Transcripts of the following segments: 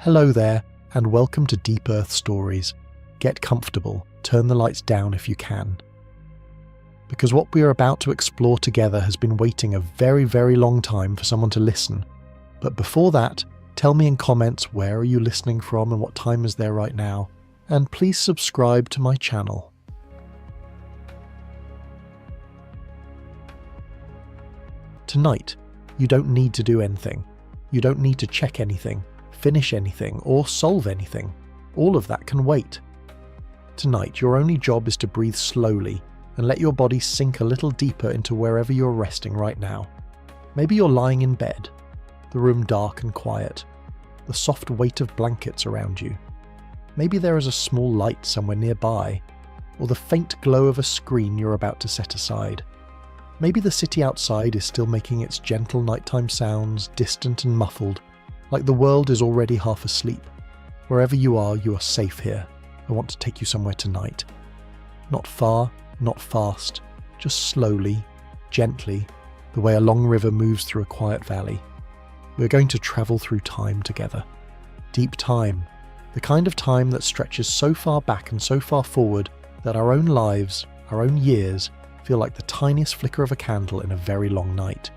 Hello there, and welcome to Deep Earth Stories. Get comfortable, turn the lights down if you can. Because what we are about to explore together has been waiting a very, very long time for someone to listen. But before that, tell me in comments where are you listening from and what time is there right now, and please subscribe to my channel. Tonight, you don't need to do anything. You don't need to check anything, finish anything, or solve anything. All of that can wait. Tonight, your only job is to breathe slowly and let your body sink a little deeper into wherever you're resting right now. Maybe you're lying in bed, the room dark and quiet, the soft weight of blankets around you. Maybe there is a small light somewhere nearby, or the faint glow of a screen you're about to set aside. Maybe the city outside is still making its gentle nighttime sounds, distant and muffled, like the world is already half asleep. Wherever you are safe here. I want to take you somewhere tonight. Not far, not fast, just slowly, gently, the way a long river moves through a quiet valley. We're going to travel through time together. Deep time, the kind of time that stretches so far back and so far forward that our own lives, our own years, feel like the tiniest flicker of a candle in a very long night.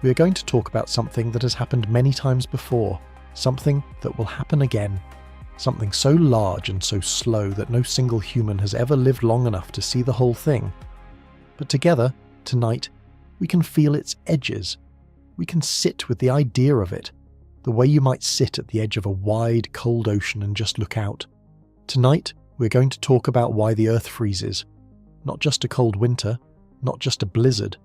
We are going to talk about something that has happened many times before, something that will happen again, something so large and so slow that no single human has ever lived long enough to see the whole thing. But together, tonight, we can feel its edges. We can sit with the idea of it, the way you might sit at the edge of a wide, cold ocean and just look out. Tonight, we're going to talk about why the Earth freezes. Not just a cold winter, not just a blizzard.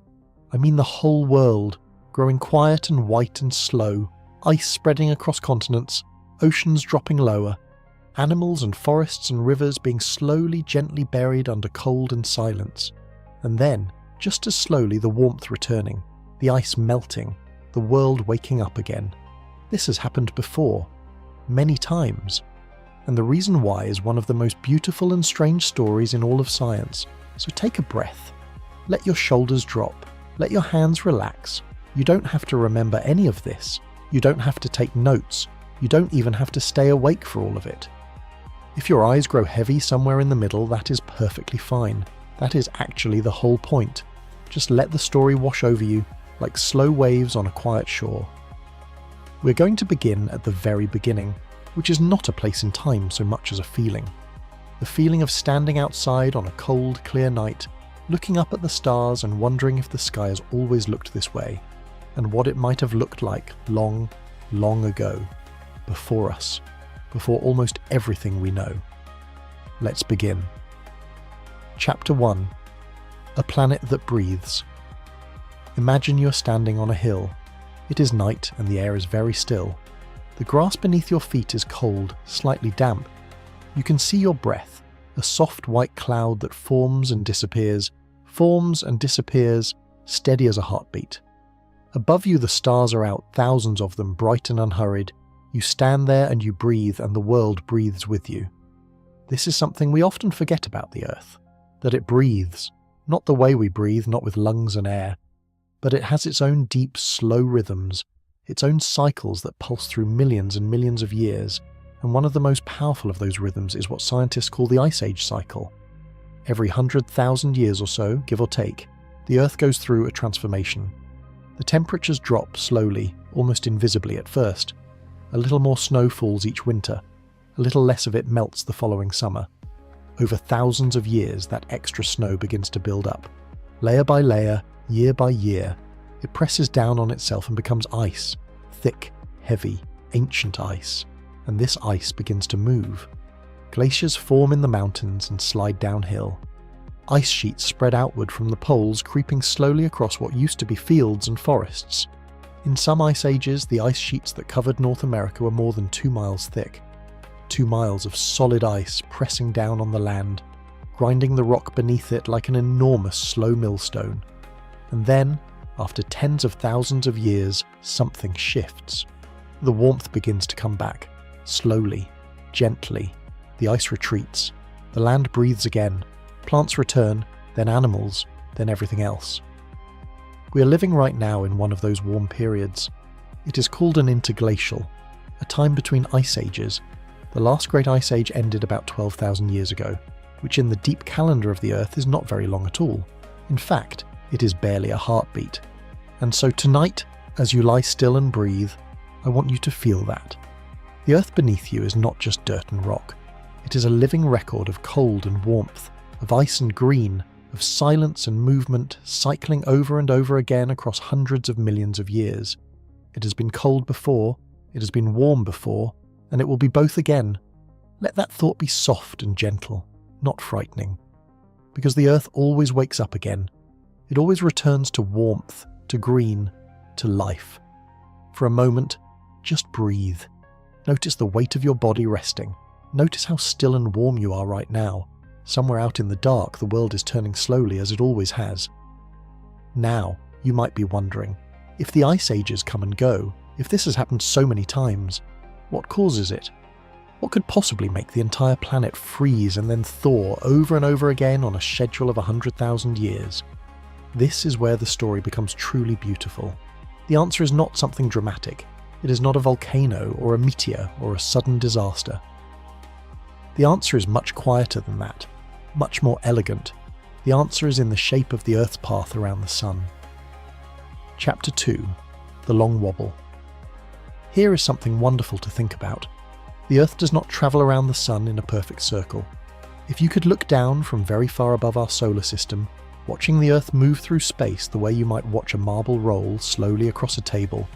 I mean the whole world, growing quiet and white and slow, ice spreading across continents, oceans dropping lower, animals and forests and rivers being slowly, gently buried under cold and silence. And then, just as slowly, the warmth returning, the ice melting, the world waking up again. This has happened before, many times. And the reason why is one of the most beautiful and strange stories in all of science. So take a breath. Let your shoulders drop. Let your hands relax. You don't have to remember any of this. You don't have to take notes. You don't even have to stay awake for all of it. If your eyes grow heavy somewhere in the middle, that is perfectly fine. That is actually the whole point. Just let the story wash over you like slow waves on a quiet shore. We're going to begin at the very beginning, which is not a place in time so much as a feeling. The feeling of standing outside on a cold, clear night, looking up at the stars and wondering if the sky has always looked this way, and what it might have looked like long, long ago, before us, before almost everything we know. Let's begin. Chapter 1. A Planet That Breathes. Imagine you're standing on a hill. It is night and the air is very still. The grass beneath your feet is cold, slightly damp. You can see your breath, a soft white cloud that forms and disappears, steady as a heartbeat. Above you the stars are out, thousands of them, bright and unhurried. You stand there and you breathe, and the world breathes with you. This is something we often forget about the Earth, that it breathes, not the way we breathe, not with lungs and air, but it has its own deep, slow rhythms, its own cycles that pulse through millions and millions of years, and one of the most powerful of those rhythms is what scientists call the Ice Age cycle. Every 100,000 years or so, give or take, the Earth goes through a transformation. The temperatures drop slowly, almost invisibly at first. A little more snow falls each winter. A little less of it melts the following summer. Over thousands of years, that extra snow begins to build up. Layer by layer, year by year, it presses down on itself and becomes ice. Thick, heavy, ancient ice. And this ice begins to move. Glaciers form in the mountains and slide downhill. Ice sheets spread outward from the poles, creeping slowly across what used to be fields and forests. In some ice ages, the ice sheets that covered North America were more than 2 miles thick. 2 miles of solid ice pressing down on the land, grinding the rock beneath it like an enormous slow millstone. And then, after tens of thousands of years, something shifts. The warmth begins to come back, slowly, gently. The ice retreats. The land breathes again. Plants return, then animals, then everything else. We are living right now in one of those warm periods. It is called an interglacial. a time between ice ages. The last great ice age ended about 12,000 years ago, which in the deep calendar of the Earth is not very long at all. In fact, it is barely a heartbeat. And so tonight, as you lie still and breathe, I want you to feel that. The Earth beneath you is not just dirt and rock. It is a living record of cold and warmth, of ice and green, of silence and movement, cycling over and over again across hundreds of millions of years. It has been cold before, it has been warm before, and it will be both again. Let that thought be soft and gentle, not frightening. Because the Earth always wakes up again. It always returns to warmth, to green, to life. For a moment, just breathe. Notice the weight of your body resting. Notice how still and warm you are right now. Somewhere out in the dark, the world is turning slowly as it always has. Now, you might be wondering, if the ice ages come and go, if this has happened so many times, what causes it? What could possibly make the entire planet freeze and then thaw over and over again on a schedule of 100,000 years? This is where the story becomes truly beautiful. The answer is not something dramatic. It is not a volcano or a meteor or a sudden disaster. The answer is much quieter than that, much more elegant. The answer is in the shape of the Earth's path around the Sun. Chapter 2. The Long Wobble. Here is something wonderful to think about. The Earth does not travel around the Sun in a perfect circle. If you could look down from very far above our solar system, watching the Earth move through space the way you might watch a marble roll slowly across a table,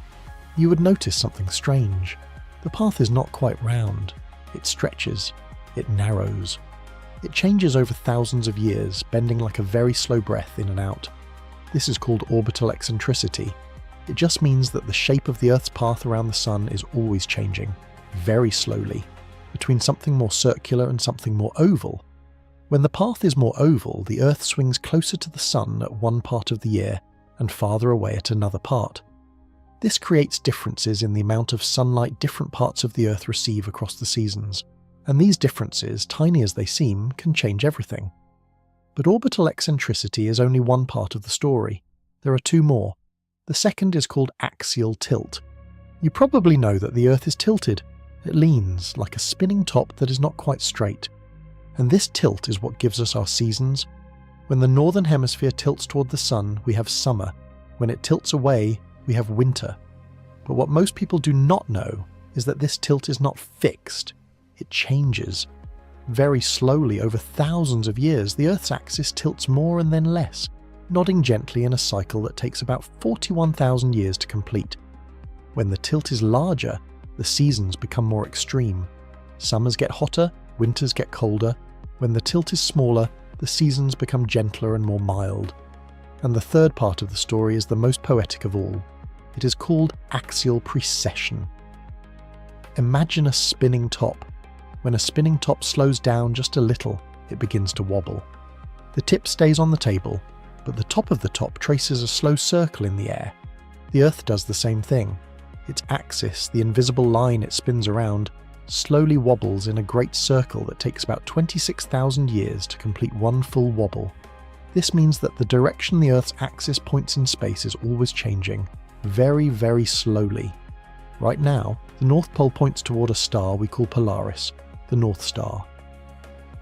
you would notice something strange. The path is not quite round. It stretches. It narrows. It changes over thousands of years, bending like a very slow breath in and out. This is called orbital eccentricity. It just means that the shape of the Earth's path around the Sun is always changing, very slowly, between something more circular and something more oval. When the path is more oval, the Earth swings closer to the Sun at one part of the year and farther away at another part. This creates differences in the amount of sunlight different parts of the Earth receive across the seasons, and these differences, tiny as they seem, can change everything. But orbital eccentricity is only one part of the story. There are two more. The second is called axial tilt. You probably know that the Earth is tilted. It leans, like a spinning top that is not quite straight. And this tilt is what gives us our seasons. When the northern hemisphere tilts toward the Sun, we have summer. When it tilts away, we have winter. But what most people do not know is that this tilt is not fixed. It changes. Very slowly, over thousands of years, the Earth's axis tilts more and then less, nodding gently in a cycle that takes about 41,000 years to complete. When the tilt is larger, the seasons become more extreme. Summers get hotter, winters get colder. When the tilt is smaller, the seasons become gentler and more mild. And the third part of the story is the most poetic of all. It is called axial precession. Imagine a spinning top. When a spinning top slows down just a little, it begins to wobble. The tip stays on the table, but the top of the top traces a slow circle in the air. The Earth does the same thing. Its axis, the invisible line it spins around, slowly wobbles in a great circle that takes about 26,000 years to complete one full wobble. This means that the direction the Earth's axis points in space is always changing, very, very slowly. Right now, the North Pole points toward a star we call Polaris, the North Star.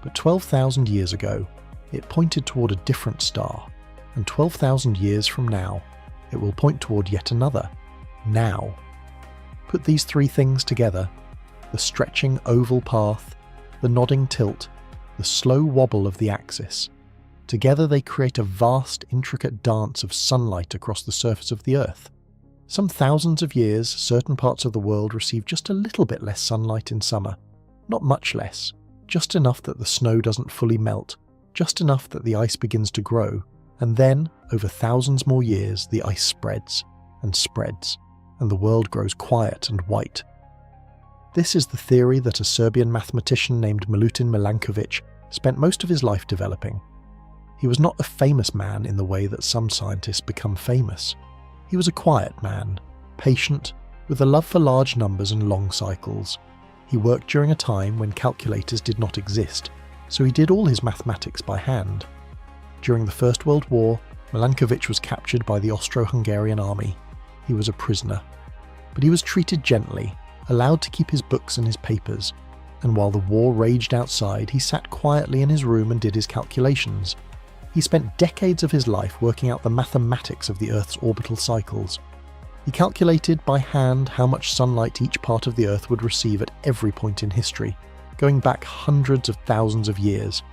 But 12,000 years ago, it pointed toward a different star, and 12,000 years from now, it will point toward yet another, now. Put these three things together: the stretching oval path, the nodding tilt, the slow wobble of the axis. Together they create a vast, intricate dance of sunlight across the surface of the Earth. Some thousands of years, certain parts of the world receive just a little bit less sunlight in summer. Not much less, just enough that the snow doesn't fully melt, just enough that the ice begins to grow, and then, over thousands more years, the ice spreads, and the world grows quiet and white. This is the theory that a Serbian mathematician named Milankovitch spent most of his life developing. He was not a famous man in the way that some scientists become famous. He was a quiet man, patient, with a love for large numbers and long cycles. He worked during a time when calculators did not exist, so he did all his mathematics by hand. During the First World War, Milankovitch was captured by the Austro-Hungarian army. He was a prisoner. But he was treated gently, allowed to keep his books and his papers, and while the war raged outside, he sat quietly in his room and did his calculations. He spent decades of his life working out the mathematics of the Earth's orbital cycles. He calculated by hand how much sunlight each part of the Earth would receive at every point in history, going back hundreds of thousands of years.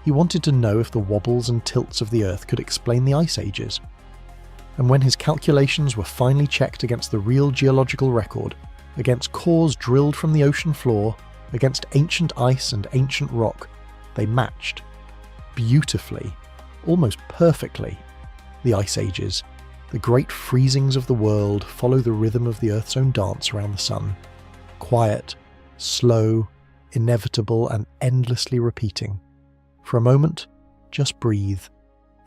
He wanted to know if the wobbles and tilts of the Earth could explain the ice ages. And when his calculations were finally checked against the real geological record, against cores drilled from the ocean floor, against ancient ice and ancient rock, they matched. Beautifully, almost perfectly. The ice ages, the great freezings of the world, follow the rhythm of the Earth's own dance around the sun. Quiet, slow, inevitable, and endlessly repeating. For a moment, just breathe.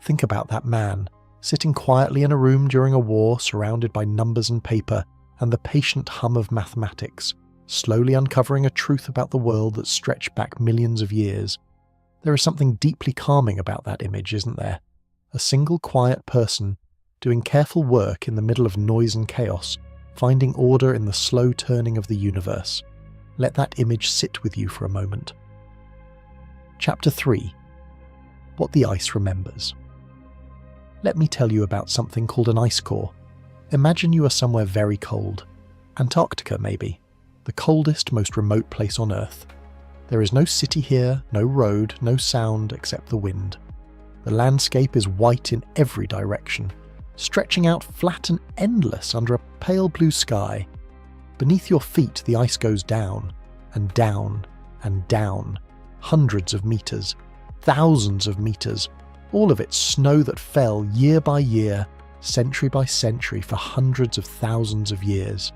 Think about that man, sitting quietly in a room during a war, surrounded by numbers and paper, and the patient hum of mathematics, slowly uncovering a truth about the world that stretched back millions of years. There is something deeply calming about that image, isn't there? A single quiet person, doing careful work in the middle of noise and chaos, finding order in the slow turning of the universe. Let that image sit with you for a moment. Chapter 3. What the ice remembers. Let me tell you about something called an ice core. Imagine you are somewhere very cold. Antarctica, maybe. The coldest, most remote place on Earth. There is no city here, no road, no sound except the wind. The landscape is white in every direction, stretching out flat and endless under a pale blue sky. Beneath your feet, the ice goes down, and down, and down. Hundreds of meters, thousands of meters, all of it snow that fell year by year, century by century for hundreds of thousands of years.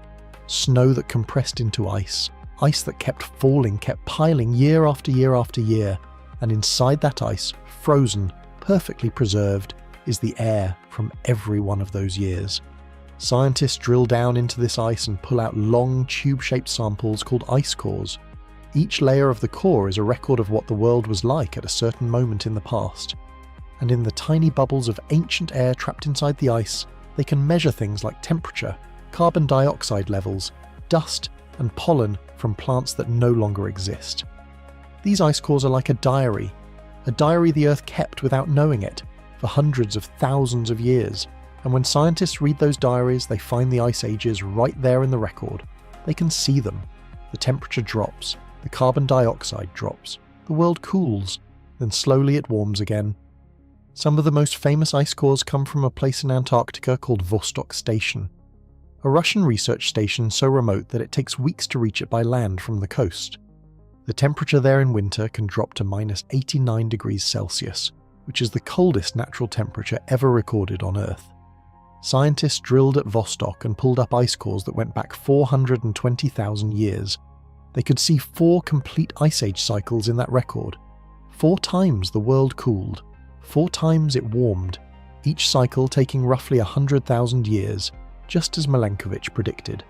Snow that compressed into ice, ice that kept falling, kept piling year after year after year, and inside that ice, frozen, perfectly preserved, is the air from every one of those years. Scientists drill down into this ice and pull out long, tube-shaped samples called ice cores. Each layer of the core is a record of what the world was like at a certain moment in the past. And in the tiny bubbles of ancient air trapped inside the ice, they can measure things like temperature, carbon dioxide levels, dust, and pollen from plants that no longer exist. These ice cores are like a diary the Earth kept without knowing it, for hundreds of thousands of years. And when scientists read those diaries, they find the ice ages right there in the record. They can see them. The temperature drops, the carbon dioxide drops, the world cools, then slowly it warms again. Some of the most famous ice cores come from a place in Antarctica called Vostok Station, a Russian research station so remote that it takes weeks to reach it by land from the coast. The temperature there in winter can drop to minus 89 degrees Celsius, which is the coldest natural temperature ever recorded on Earth. Scientists drilled at Vostok and pulled up ice cores that went back 420,000 years. They could see 4 complete ice age cycles in that record. 4 times the world cooled, 4 times it warmed, each cycle taking roughly 100,000 years, just as Milankovitch predicted.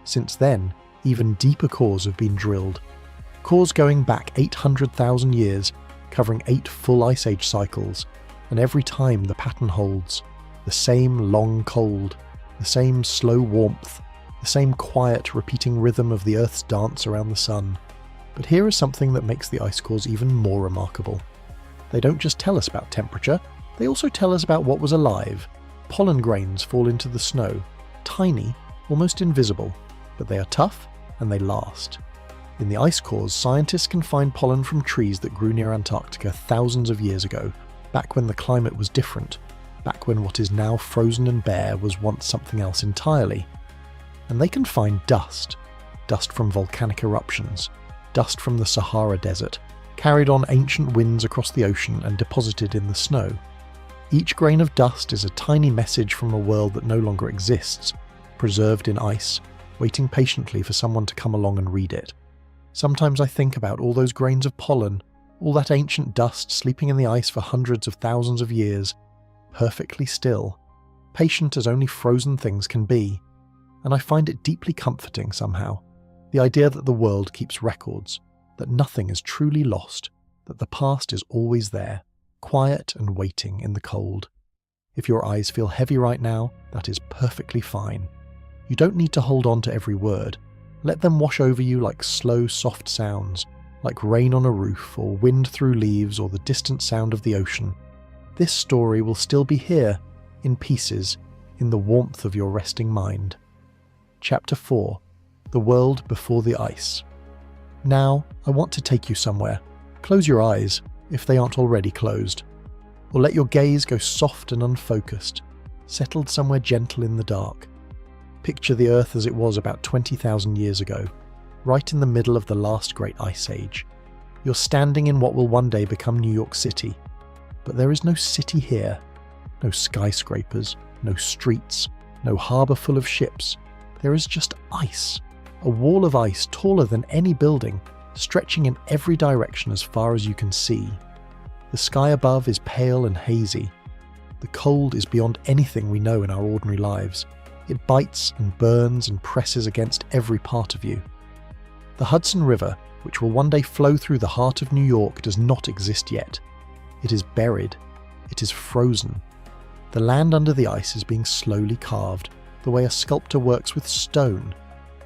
Since then, even deeper cores have been drilled. Cores going back 800,000 years, covering 8 full ice age cycles, and every time the pattern holds. The same long cold, the same slow warmth, the same quiet repeating rhythm of the Earth's dance around the sun. But here is something that makes the ice cores even more remarkable. They don't just tell us about temperature, they also tell us about what was alive. Pollen grains fall into the snow, tiny, almost invisible, but they are tough and they last. In the ice cores, scientists can find pollen from trees that grew near Antarctica thousands of years ago, back when the climate was different, back when what is now frozen and bare was once something else entirely. And they can find dust from volcanic eruptions, dust from the Sahara Desert, carried on ancient winds across the ocean and deposited in the snow. Each grain of dust is a tiny message from a world that no longer exists, preserved in ice, waiting patiently for someone to come along and read it. Sometimes I think about all those grains of pollen, all that ancient dust sleeping in the ice for hundreds of thousands of years, perfectly still, patient as only frozen things can be, and I find it deeply comforting somehow, the idea that the world keeps records, that nothing is truly lost, that the past is always there, quiet and waiting in the cold. If your eyes feel heavy right now, that is perfectly fine. You don't need to hold on to every word. Let them wash over you like slow, soft sounds, like rain on a roof or wind through leaves or the distant sound of the ocean. This story will still be here, in pieces, in the warmth of your resting mind. Chapter 4: The World Before the Ice. Now, I want to take you somewhere. Close your eyes, if they aren't already closed. Or let your gaze go soft and unfocused, settled somewhere gentle in the dark. Picture the Earth as it was about 20,000 years ago, right in the middle of the last great ice age. You're standing in what will one day become New York City. But there is no city here. No skyscrapers, no streets, no harbour full of ships. There is just ice. A wall of ice taller than any building, stretching in every direction as far as you can see. The sky above is pale and hazy. The cold is beyond anything we know in our ordinary lives. It bites and burns and presses against every part of you. The Hudson River, which will one day flow through the heart of New York, does not exist yet. It is buried. It is frozen. The land under the ice is being slowly carved, the way a sculptor works with stone,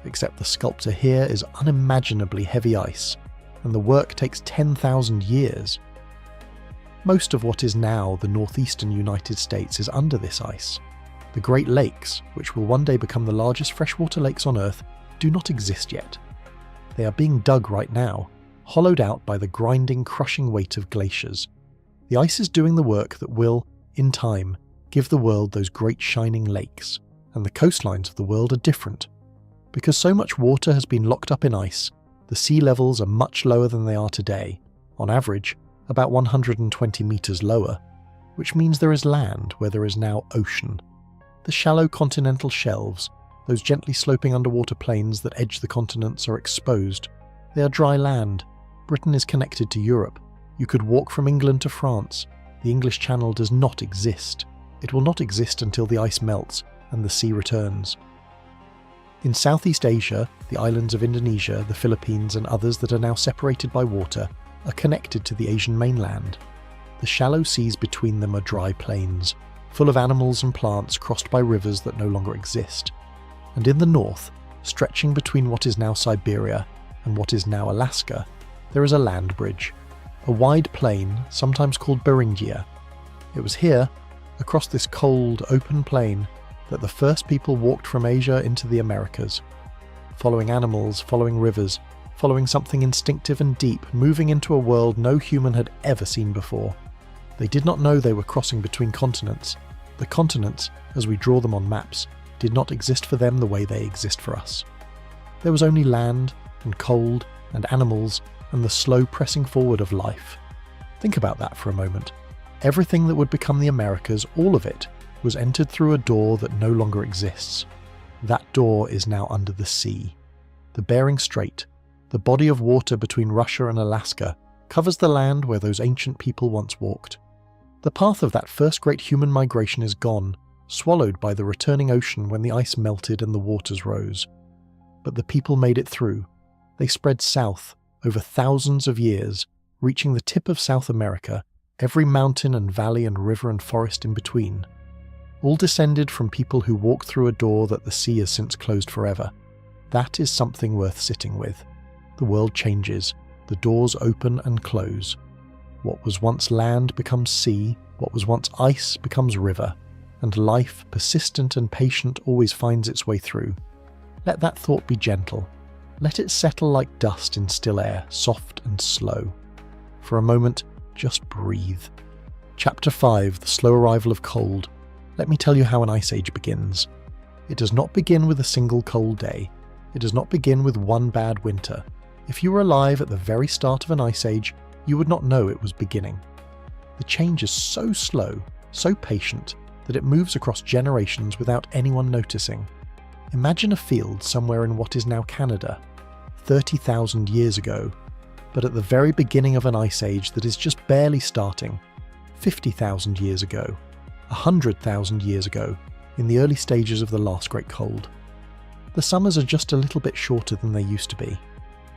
except the sculptor here is unimaginably heavy ice, and the work takes 10,000 years. Most of what is now the northeastern United States is under this ice. The Great Lakes, which will one day become the largest freshwater lakes on Earth, do not exist yet. They are being dug right now, hollowed out by the grinding, crushing weight of glaciers. The ice is doing the work that will, in time, give the world those great shining lakes, and the coastlines of the world are different. Because so much water has been locked up in ice, the sea levels are much lower than they are today, on average, about 120 metres lower, which means there is land where there is now ocean. The shallow continental shelves, those gently sloping underwater plains that edge the continents, are exposed. They are dry land. Britain is connected to Europe. You could walk from England to France. The English Channel does not exist. It will not exist until the ice melts and the sea returns. In Southeast Asia, the islands of Indonesia, the Philippines and others that are now separated by water are connected to the Asian mainland. The shallow seas between them are dry plains, full of animals and plants crossed by rivers that no longer exist. And in the north, stretching between what is now Siberia and what is now Alaska, there is a land bridge, a wide plain sometimes called Beringia. It was here, across this cold, open plain, that the first people walked from Asia into the Americas, following animals, following rivers, following something instinctive and deep, moving into a world no human had ever seen before. They did not know they were crossing between continents. The continents, as we draw them on maps, did not exist for them the way they exist for us. There was only land, and cold, and animals, and the slow pressing forward of life. Think about that for a moment. Everything that would become the Americas, all of it, was entered through a door that no longer exists. That door is now under the sea. The Bering Strait, the body of water between Russia and Alaska, covers the land where those ancient people once walked. The path of that first great human migration is gone, swallowed by the returning ocean when the ice melted and the waters rose. But the people made it through. They spread south, over thousands of years, reaching the tip of South America, every mountain and valley and river and forest in between. All descended from people who walked through a door that the sea has since closed forever. That is something worth sitting with. The world changes. The doors open and close. What was once land becomes sea, what was once ice becomes river, and life, persistent and patient, always finds its way through. Let that thought be gentle. Let it settle like dust in still air, soft and slow. For a moment, just breathe. Chapter 5: The Slow Arrival of Cold. Let me tell you how an ice age begins. It does not begin with a single cold day. It does not begin with one bad winter. If you were alive at the very start of an ice age, you would not know it was beginning. The change is so slow, so patient, that it moves across generations without anyone noticing. Imagine a field somewhere in what is now Canada, 30,000 years ago, but at the very beginning of an ice age that is just barely starting, 50,000 years ago, 100,000 years ago, in the early stages of the last great cold. The summers are just a little bit shorter than they used to be.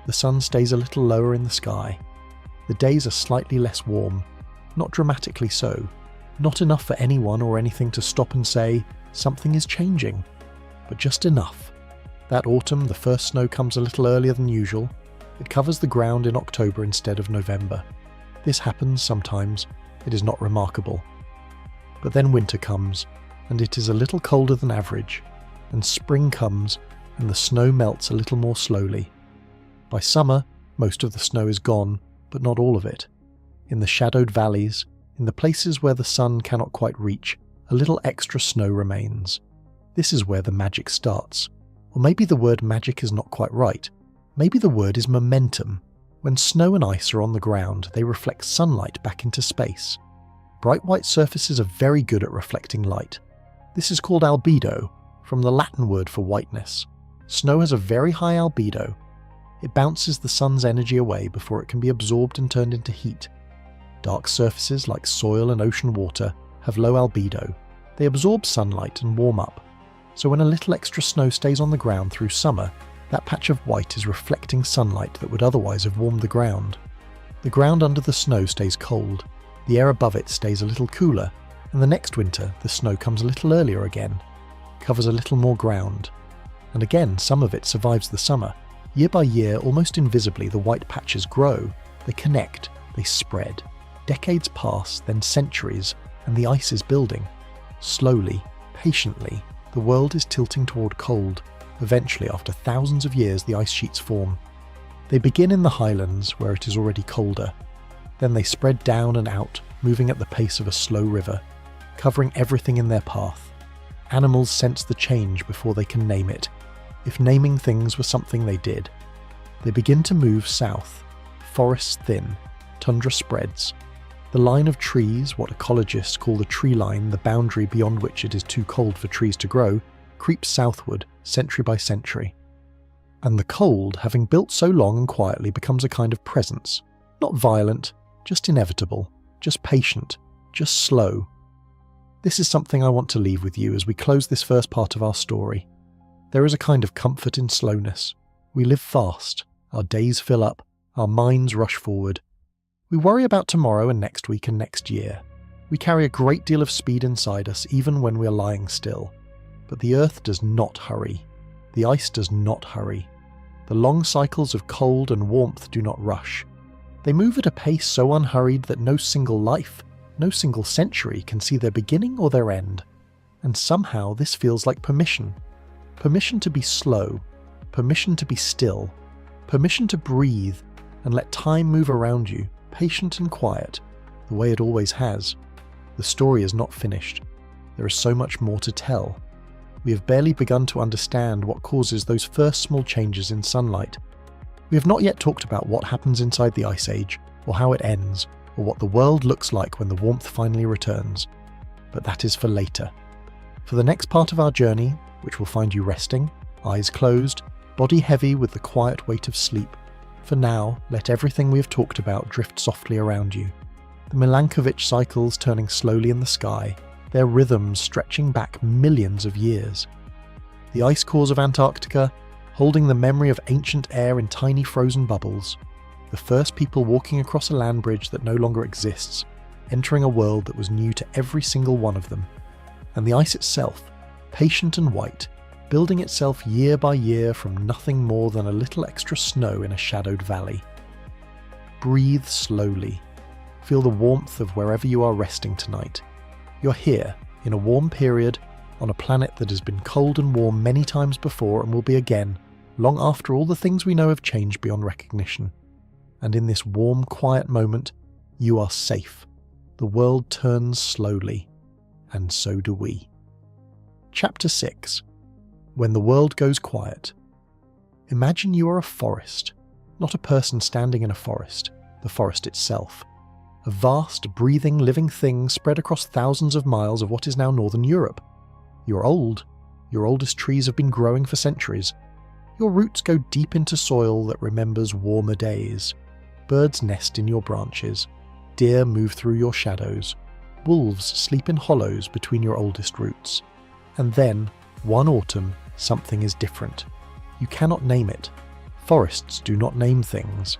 The sun stays a little lower in the sky. The days are slightly less warm, not dramatically so, not enough for anyone or anything to stop and say, something is changing, but just enough. That autumn, the first snow comes a little earlier than usual. It covers the ground in October instead of November. This happens sometimes. It is not remarkable. But then winter comes, and it is a little colder than average, and spring comes, and the snow melts a little more slowly. By summer, most of the snow is gone, but not all of it. In the shadowed valleys, in the places where the sun cannot quite reach, a little extra snow remains. This is where the magic starts. Or maybe the word magic is not quite right. Maybe the word is momentum. When snow and ice are on the ground, they reflect sunlight back into space. Bright white surfaces are very good at reflecting light. This is called albedo, from the Latin word for whiteness. Snow has a very high albedo. It bounces the sun's energy away before it can be absorbed and turned into heat. Dark surfaces like soil and ocean water have low albedo. They absorb sunlight and warm up. So when a little extra snow stays on the ground through summer, that patch of white is reflecting sunlight that would otherwise have warmed the ground. The ground under the snow stays cold, the air above it stays a little cooler, and the next winter the snow comes a little earlier again, covers a little more ground. And again, some of it survives the summer. Year by year, almost invisibly, the white patches grow, they connect, they spread. Decades pass, then centuries, and the ice is building. Slowly, patiently, the world is tilting toward cold. Eventually, after thousands of years, the ice sheets form. They begin in the highlands, where it is already colder. Then they spread down and out, moving at the pace of a slow river, covering everything in their path. Animals sense the change before they can name it, if naming things were something they did. They begin to move south. Forests thin, tundra spreads. The line of trees, what ecologists call the tree line, the boundary beyond which it is too cold for trees to grow, creeps southward, century by century. And the cold, having built so long and quietly, becomes a kind of presence. Not violent, just inevitable, just patient, just slow. This is something I want to leave with you as we close this first part of our story. There is a kind of comfort in slowness. We live fast, our days fill up, our minds rush forward. We worry about tomorrow and next week and next year. We carry a great deal of speed inside us even when we are lying still. But the earth does not hurry. The ice does not hurry. The long cycles of cold and warmth do not rush. They move at a pace so unhurried that no single life, no single century can see their beginning or their end. And somehow this feels like permission. Permission to be slow, permission to be still, permission to breathe and let time move around you, patient and quiet, the way it always has. The story is not finished. There is so much more to tell. We have barely begun to understand what causes those first small changes in sunlight. We have not yet talked about what happens inside the Ice Age, or how it ends, or what the world looks like when the warmth finally returns. But that is for later. For the next part of our journey, which will find you resting, eyes closed, body heavy with the quiet weight of sleep, for now, let everything we have talked about drift softly around you. The Milankovitch cycles turning slowly in the sky, their rhythms stretching back millions of years. The ice cores of Antarctica, holding the memory of ancient air in tiny frozen bubbles. The first people walking across a land bridge that no longer exists, entering a world that was new to every single one of them. And the ice itself, patient and white, building itself year by year from nothing more than a little extra snow in a shadowed valley. Breathe slowly. Feel the warmth of wherever you are resting tonight. You're here, in a warm period, on a planet that has been cold and warm many times before and will be again, long after all the things we know have changed beyond recognition. And in this warm, quiet moment, you are safe. The world turns slowly, and so do we. Chapter 6. When the world goes quiet. Imagine you are a forest, not a person standing in a forest, the forest itself. A vast, breathing, living thing spread across thousands of miles of what is now northern Europe. You're old. Your oldest trees have been growing for centuries. Your roots go deep into soil that remembers warmer days. Birds nest in your branches. Deer move through your shadows. Wolves sleep in hollows between your oldest roots. And then, one autumn, something is different. You cannot name it. Forests do not name things.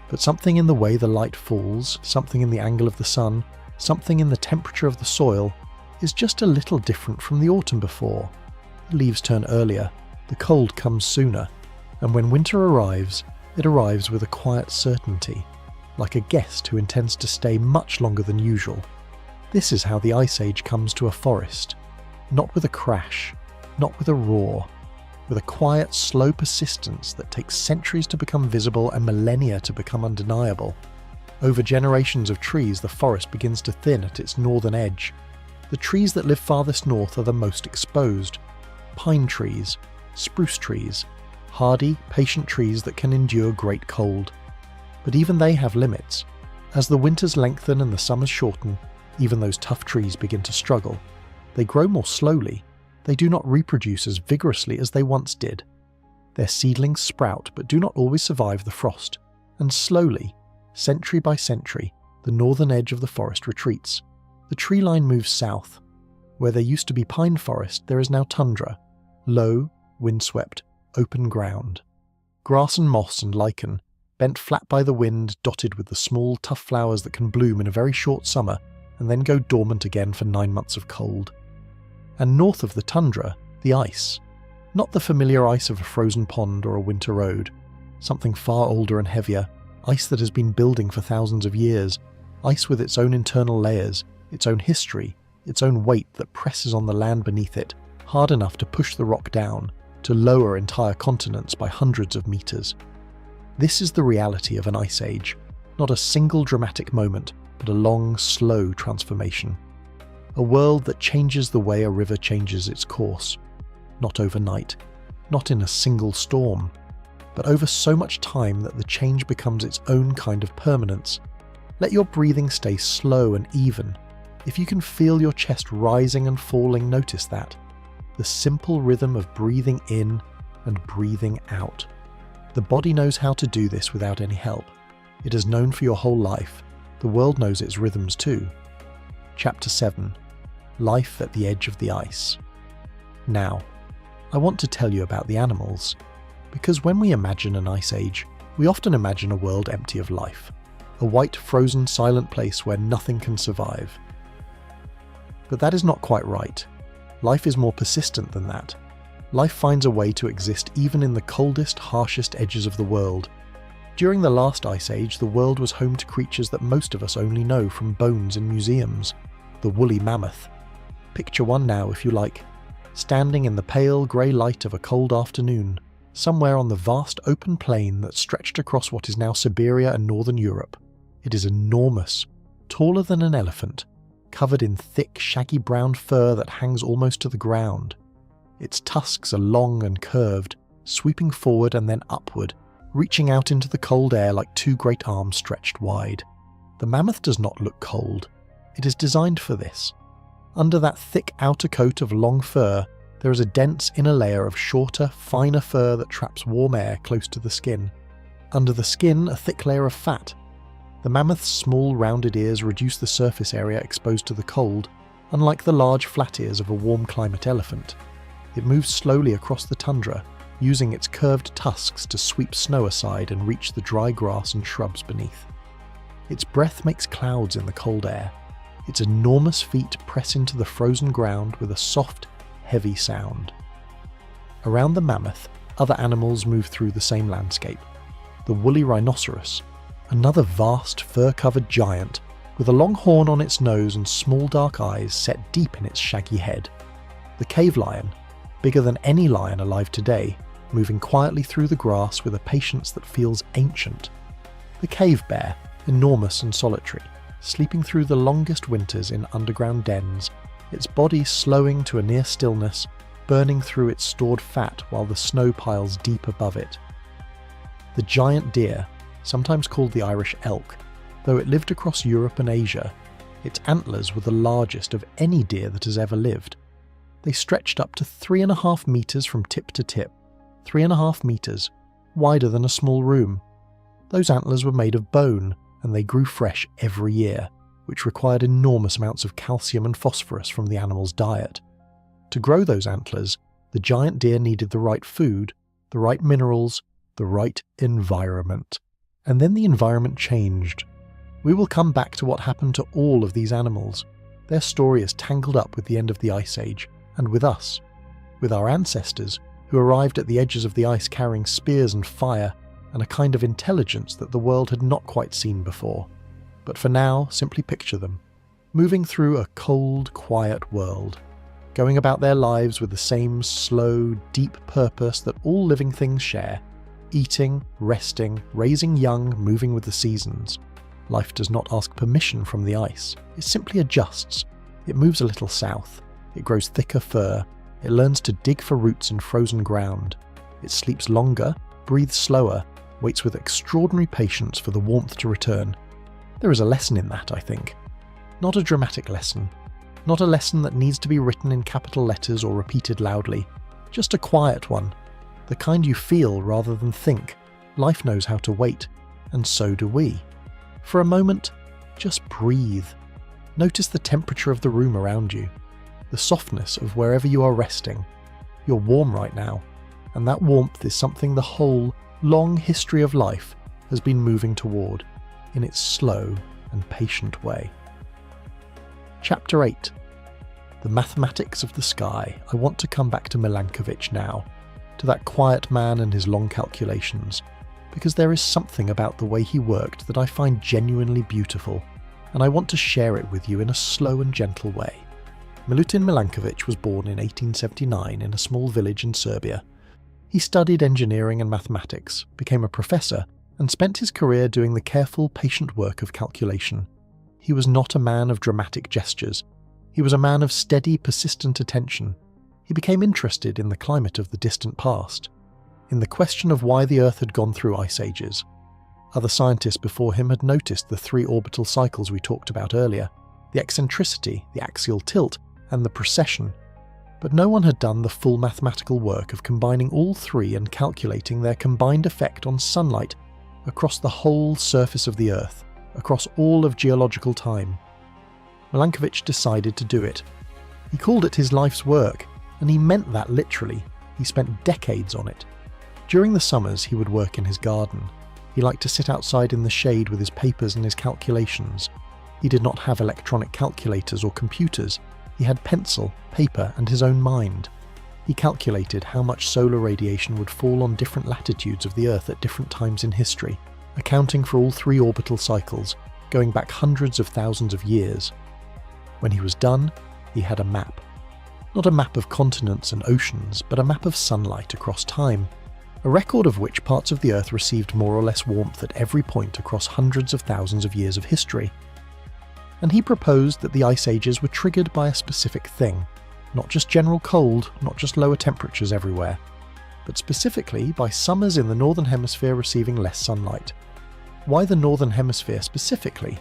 But something in the way the light falls, something in the angle of the sun, something in the temperature of the soil, is just a little different from the autumn before. The leaves turn earlier, the The cold comes sooner, and when winter arrives, it arrives with a quiet certainty, like a guest who intends to stay much longer than usual. This is how the Ice Age comes to a forest. Not with a crash, not with a roar, with a quiet, slow persistence that takes centuries to become visible and millennia to become undeniable. Over generations of trees, the forest begins to thin at its northern edge. The trees that live farthest north are the most exposed. Pine trees, spruce trees, hardy, patient trees that can endure great cold. But even they have limits. As the winters lengthen and the summers shorten, even those tough trees begin to struggle. They grow more slowly. They do not reproduce as vigorously as they once did. Their seedlings sprout but do not always survive the frost, and slowly, century by century, the northern edge of the forest retreats. The tree line moves south. Where there used to be pine forest, there is now tundra, low, windswept, open ground. Grass and moss and lichen, bent flat by the wind, dotted with the small, tough flowers that can bloom in a very short summer and then go dormant again for 9 months of cold. And north of the tundra, the ice. Not the familiar ice of a frozen pond or a winter road. Something far older and heavier, ice that has been building for thousands of years, ice with its own internal layers, its own history, its own weight that presses on the land beneath it, hard enough to push the rock down, to lower entire continents by hundreds of meters. This is the reality of an ice age, not a single dramatic moment, but a long, slow transformation. A world that changes the way a river changes its course. Not overnight, not in a single storm, but over so much time that the change becomes its own kind of permanence. Let your breathing stay slow and even. If you can feel your chest rising and falling, notice that. The simple rhythm of breathing in and breathing out. The body knows how to do this without any help. It has known for your whole life. The world knows its rhythms too. Chapter 7. Life at the Edge of the Ice. Now, I want to tell you about the animals, because when we imagine an ice age, we often imagine a world empty of life, a white, frozen, silent place where nothing can survive. But that is not quite right. Life is more persistent than that. Life finds a way to exist even in the coldest, harshest edges of the world. During the last ice age, the world was home to creatures that most of us only know from bones in museums. The woolly mammoth. Picture one now, if you like, standing in the pale grey light of a cold afternoon, somewhere on the vast open plain that stretched across what is now Siberia and northern Europe. It is enormous, taller than an elephant, covered in thick, shaggy brown fur that hangs almost to the ground. Its tusks are long and curved, sweeping forward and then upward, reaching out into the cold air like two great arms stretched wide. The mammoth does not look cold. It is designed for this. Under that thick outer coat of long fur, there is a dense inner layer of shorter, finer fur that traps warm air close to the skin. Under the skin, a thick layer of fat. The mammoth's small, rounded ears reduce the surface area exposed to the cold, unlike the large, flat ears of a warm climate elephant. It moves slowly across the tundra, using its curved tusks to sweep snow aside and reach the dry grass and shrubs beneath. Its breath makes clouds in the cold air. Its enormous feet press into the frozen ground with a soft, heavy sound. Around the mammoth, other animals move through the same landscape. The woolly rhinoceros, another vast, fur-covered giant, with a long horn on its nose and small dark eyes set deep in its shaggy head. The cave lion, bigger than any lion alive today, moving quietly through the grass with a patience that feels ancient. The cave bear, enormous and solitary, sleeping through the longest winters in underground dens, its body slowing to a near stillness, burning through its stored fat while the snow piles deep above it. The giant deer, sometimes called the Irish elk, though it lived across Europe and Asia, its antlers were the largest of any deer that has ever lived. They stretched up to 3.5 meters from tip to tip, 3.5 meters, wider than a small room. Those antlers were made of bone, and they grew fresh every year, which required enormous amounts of calcium and phosphorus from the animal's diet. To grow those antlers, the giant deer needed the right food, the right minerals, the right environment. And then the environment changed. We will come back to what happened to all of these animals. Their story is tangled up with the end of the Ice Age, and with us, with our ancestors, who arrived at the edges of the ice carrying spears and fire and a kind of intelligence that the world had not quite seen before. But for now, simply picture them, moving through a cold, quiet world, going about their lives with the same slow, deep purpose that all living things share, eating, resting, raising young, moving with the seasons. Life does not ask permission from the ice. It simply adjusts. It moves a little south. It grows thicker fur. It learns to dig for roots in frozen ground. It sleeps longer, breathes slower, waits with extraordinary patience for the warmth to return. There is a lesson in that, I think. Not a dramatic lesson. Not a lesson that needs to be written in capital letters or repeated loudly. Just a quiet one. The kind you feel rather than think. Life knows how to wait, and so do we. For a moment, just breathe. Notice the temperature of the room around you, the softness of wherever you are resting. You're warm right now, and that warmth is something the whole, long history of life has been moving toward, in its slow and patient way. Chapter 8. The mathematics of the sky. I want to come back to Milankovitch now, to that quiet man and his long calculations, because there is something about the way he worked that I find genuinely beautiful, and I want to share it with you in a slow and gentle way. Milutin Milankovitch was born in 1879 in a small village in Serbia. He studied engineering and mathematics, became a professor, and spent his career doing the careful, patient work of calculation. He was not a man of dramatic gestures. He was a man of steady, persistent attention. He became interested in the climate of the distant past, in the question of why the Earth had gone through ice ages. Other scientists before him had noticed the 3 orbital cycles we talked about earlier, the eccentricity, the axial tilt, and the precession, but no one had done the full mathematical work of combining all 3 and calculating their combined effect on sunlight across the whole surface of the Earth, across all of geological time. Milankovitch decided to do it. He called it his life's work, and he meant that literally. He spent decades on it. During the summers, he would work in his garden. He liked to sit outside in the shade with his papers and his calculations. He did not have electronic calculators or computers. He had pencil, paper, and his own mind. He calculated how much solar radiation would fall on different latitudes of the Earth at different times in history, accounting for all 3 orbital cycles, going back hundreds of thousands of years. When he was done, he had a map. Not a map of continents and oceans, but a map of sunlight across time, a record of which parts of the Earth received more or less warmth at every point across hundreds of thousands of years of history. And he proposed that the ice ages were triggered by a specific thing, not just general cold, not just lower temperatures everywhere, but specifically by summers in the Northern Hemisphere receiving less sunlight. Why the Northern Hemisphere specifically?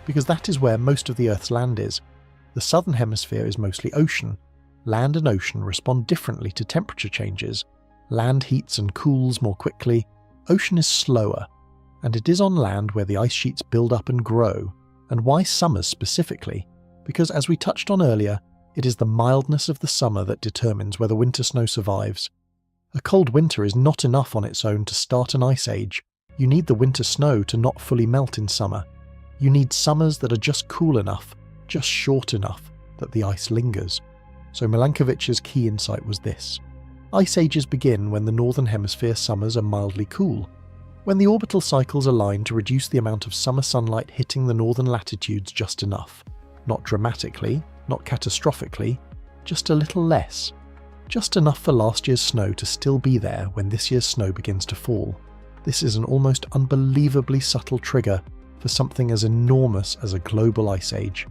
Because that is where most of the Earth's land is. The Southern Hemisphere is mostly ocean. Land and ocean respond differently to temperature changes. Land heats and cools more quickly. Ocean is slower. And it is on land where the ice sheets build up and grow. And why summers specifically? Because as we touched on earlier, it is the mildness of the summer that determines whether winter snow survives. A cold winter is not enough on its own to start an ice age. You need the winter snow to not fully melt in summer. You need summers that are just cool enough, just short enough, that the ice lingers. So Milankovitch's key insight was this. Ice ages begin when the Northern Hemisphere summers are mildly cool, when the orbital cycles align to reduce the amount of summer sunlight hitting the northern latitudes just enough. Not dramatically, not catastrophically, just a little less. Just enough for last year's snow to still be there when this year's snow begins to fall. This is an almost unbelievably subtle trigger for something as enormous as a global ice age.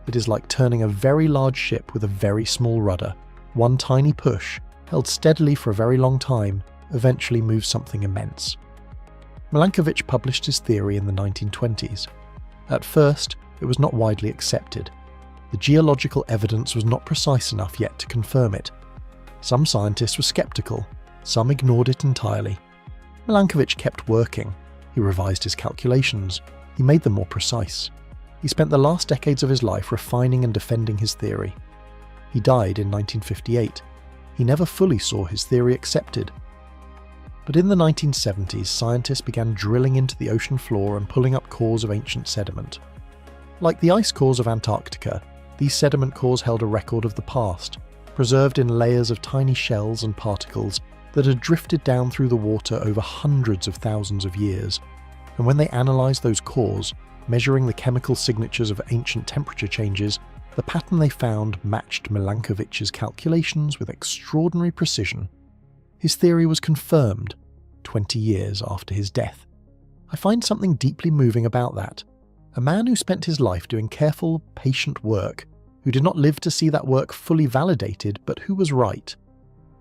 It is like turning a very large ship with a very small rudder. One tiny push, held steadily for a very long time, eventually moves something immense. Milankovitch published his theory in the 1920s. At first, it was not widely accepted. The geological evidence was not precise enough yet to confirm it. Some scientists were skeptical, some ignored it entirely. Milankovitch kept working. He revised his calculations. He made them more precise. He spent the last decades of his life refining and defending his theory. He died in 1958. He never fully saw his theory accepted. But in the 1970s, scientists began drilling into the ocean floor and pulling up cores of ancient sediment. Like the ice cores of Antarctica, these sediment cores held a record of the past, preserved in layers of tiny shells and particles that had drifted down through the water over hundreds of thousands of years, and when they analysed those cores, measuring the chemical signatures of ancient temperature changes, the pattern they found matched Milankovitch's calculations with extraordinary precision. His theory was confirmed 20 years after his death. I find something deeply moving about that. A man who spent his life doing careful, patient work, who did not live to see that work fully validated, but who was right,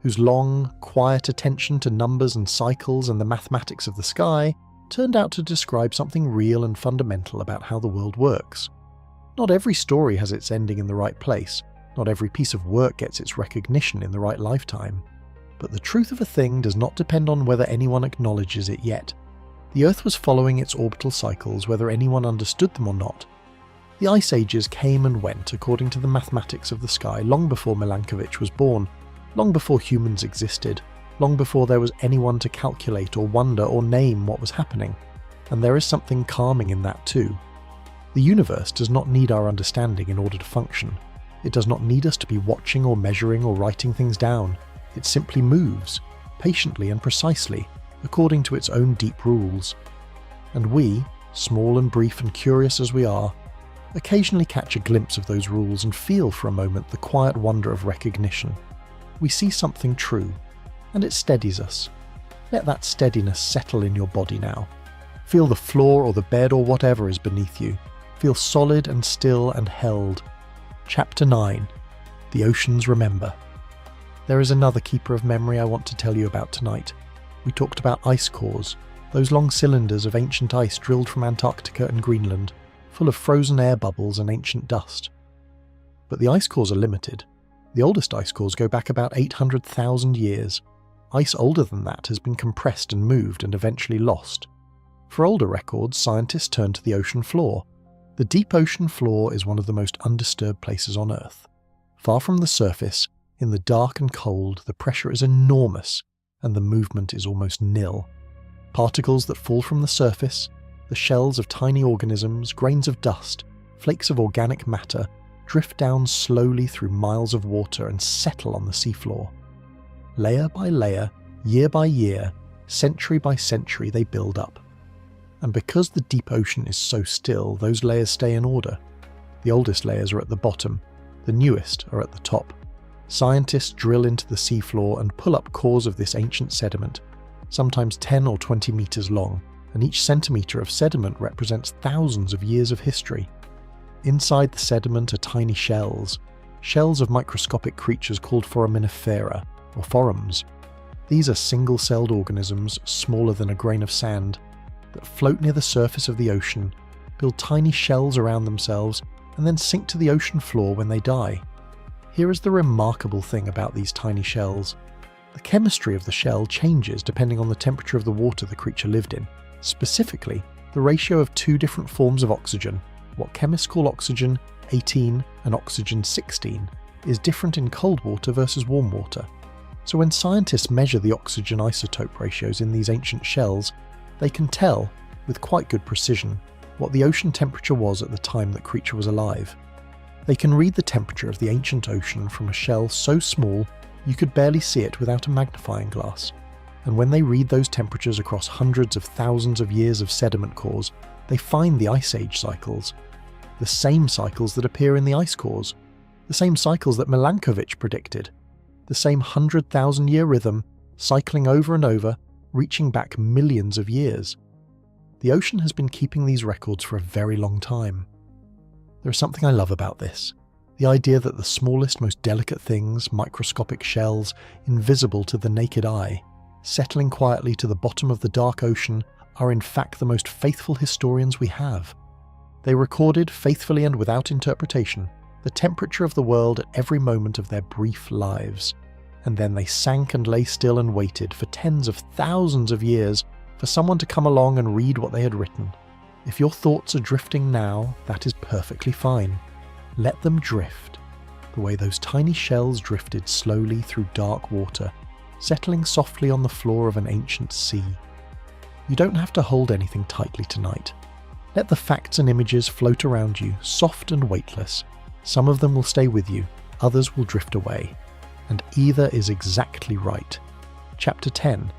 whose long, quiet attention to numbers and cycles and the mathematics of the sky turned out to describe something real and fundamental about how the world works. Not every story has its ending in the right place, not every piece of work gets its recognition in the right lifetime. But the truth of a thing does not depend on whether anyone acknowledges it yet. The Earth was following its orbital cycles whether anyone understood them or not. The Ice Ages came and went according to the mathematics of the sky long before Milankovitch was born, long before humans existed, long before there was anyone to calculate or wonder or name what was happening. And there is something calming in that too. The universe does not need our understanding in order to function. It does not need us to be watching or measuring or writing things down. It simply moves, patiently and precisely, according to its own deep rules. And we, small and brief and curious as we are, occasionally catch a glimpse of those rules and feel for a moment the quiet wonder of recognition. We see something true, and it steadies us. Let that steadiness settle in your body now. Feel the floor or the bed or whatever is beneath you. Feel solid and still and held. Chapter 9. The Oceans Remember. There is another keeper of memory I want to tell you about tonight. We talked about ice cores, those long cylinders of ancient ice drilled from Antarctica and Greenland, full of frozen air bubbles and ancient dust. But the ice cores are limited. The oldest ice cores go back about 800,000 years. Ice older than that has been compressed and moved and eventually lost. For older records, scientists turn to the ocean floor. The deep ocean floor is one of the most undisturbed places on Earth. Far from the surface, in the dark and cold, the pressure is enormous, and the movement is almost nil. Particles that fall from the surface, the shells of tiny organisms, grains of dust, flakes of organic matter, drift down slowly through miles of water and settle on the seafloor. Layer by layer, year by year, century by century, they build up. And because the deep ocean is so still, those layers stay in order. The oldest layers are at the bottom, the newest are at the top. Scientists drill into the seafloor and pull up cores of this ancient sediment, sometimes 10 or 20 meters long, and each centimeter of sediment represents thousands of years of history. Inside the sediment are tiny shells of microscopic creatures called foraminifera, or forams. These are single-celled organisms, smaller than a grain of sand, that float near the surface of the ocean, build tiny shells around themselves, and then sink to the ocean floor when they die. Here is the remarkable thing about these tiny shells. The chemistry of the shell changes depending on the temperature of the water the creature lived in. Specifically, the ratio of two different forms of oxygen, what chemists call oxygen 18 and oxygen 16, is different in cold water versus warm water. So when scientists measure the oxygen isotope ratios in these ancient shells, they can tell, with quite good precision, what the ocean temperature was at the time that creature was alive. They can read the temperature of the ancient ocean from a shell so small you could barely see it without a magnifying glass. And when they read those temperatures across hundreds of thousands of years of sediment cores, they find the Ice Age cycles. The same cycles that appear in the ice cores. The same cycles that Milankovitch predicted. The same 100,000-year rhythm, cycling over and over, reaching back millions of years. The ocean has been keeping these records for a very long time. There is something I love about this. The idea that the smallest, most delicate things, microscopic shells, invisible to the naked eye, settling quietly to the bottom of the dark ocean, are in fact the most faithful historians we have. They recorded, faithfully and without interpretation, the temperature of the world at every moment of their brief lives. And then they sank and lay still and waited for tens of thousands of years for someone to come along and read what they had written. If your thoughts are drifting now, that is perfectly fine. Let them drift, the way those tiny shells drifted slowly through dark water, settling softly on the floor of an ancient sea. You don't have to hold anything tightly tonight. Let the facts and images float around you, soft and weightless. Some of them will stay with you, others will drift away. And either is exactly right. Chapter 10.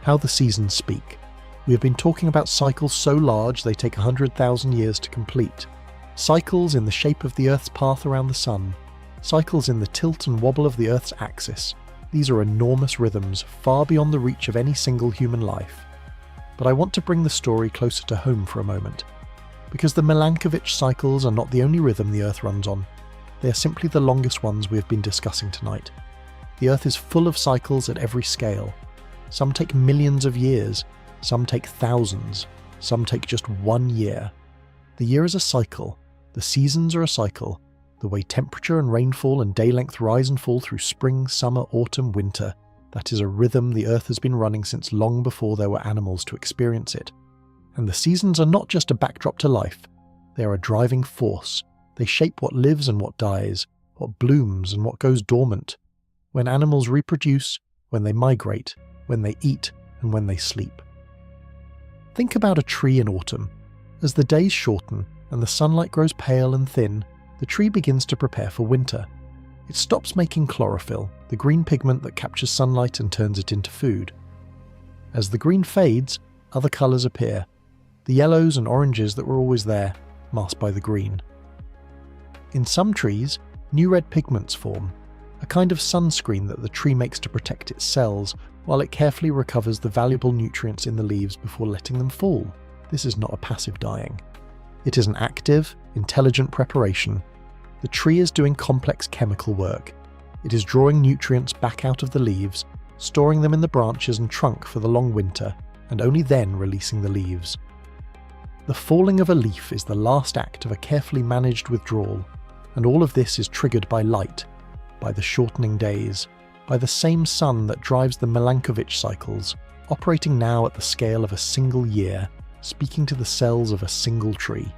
How the Seasons Speak. We have been talking about cycles so large they take 100,000 years to complete. Cycles in the shape of the Earth's path around the Sun. Cycles in the tilt and wobble of the Earth's axis. These are enormous rhythms, far beyond the reach of any single human life. But I want to bring the story closer to home for a moment. Because the Milankovitch cycles are not the only rhythm the Earth runs on. They are simply the longest ones we have been discussing tonight. The Earth is full of cycles at every scale. Some take millions of years, some take thousands, some take just 1 year. The year is a cycle, the seasons are a cycle, the way temperature and rainfall and day length rise and fall through spring, summer, autumn, winter. That is a rhythm the Earth has been running since long before there were animals to experience it. And the seasons are not just a backdrop to life, they are a driving force. They shape what lives and what dies, what blooms and what goes dormant. When animals reproduce, when they migrate, when they eat, and when they sleep. Think about a tree in autumn. As the days shorten and the sunlight grows pale and thin, the tree begins to prepare for winter. It stops making chlorophyll, the green pigment that captures sunlight and turns it into food. As the green fades, other colours appear. The yellows and oranges that were always there, masked by the green. In some trees, new red pigments form, a kind of sunscreen that the tree makes to protect its cells while it carefully recovers the valuable nutrients in the leaves before letting them fall. This is not a passive dying. It is an active, intelligent preparation. The tree is doing complex chemical work. It is drawing nutrients back out of the leaves, storing them in the branches and trunk for the long winter, and only then releasing the leaves. The falling of a leaf is the last act of a carefully managed withdrawal, and all of this is triggered by light, by the shortening days, by the same sun that drives the Milankovitch cycles, operating now at the scale of a single year, speaking to the cells of a single tree.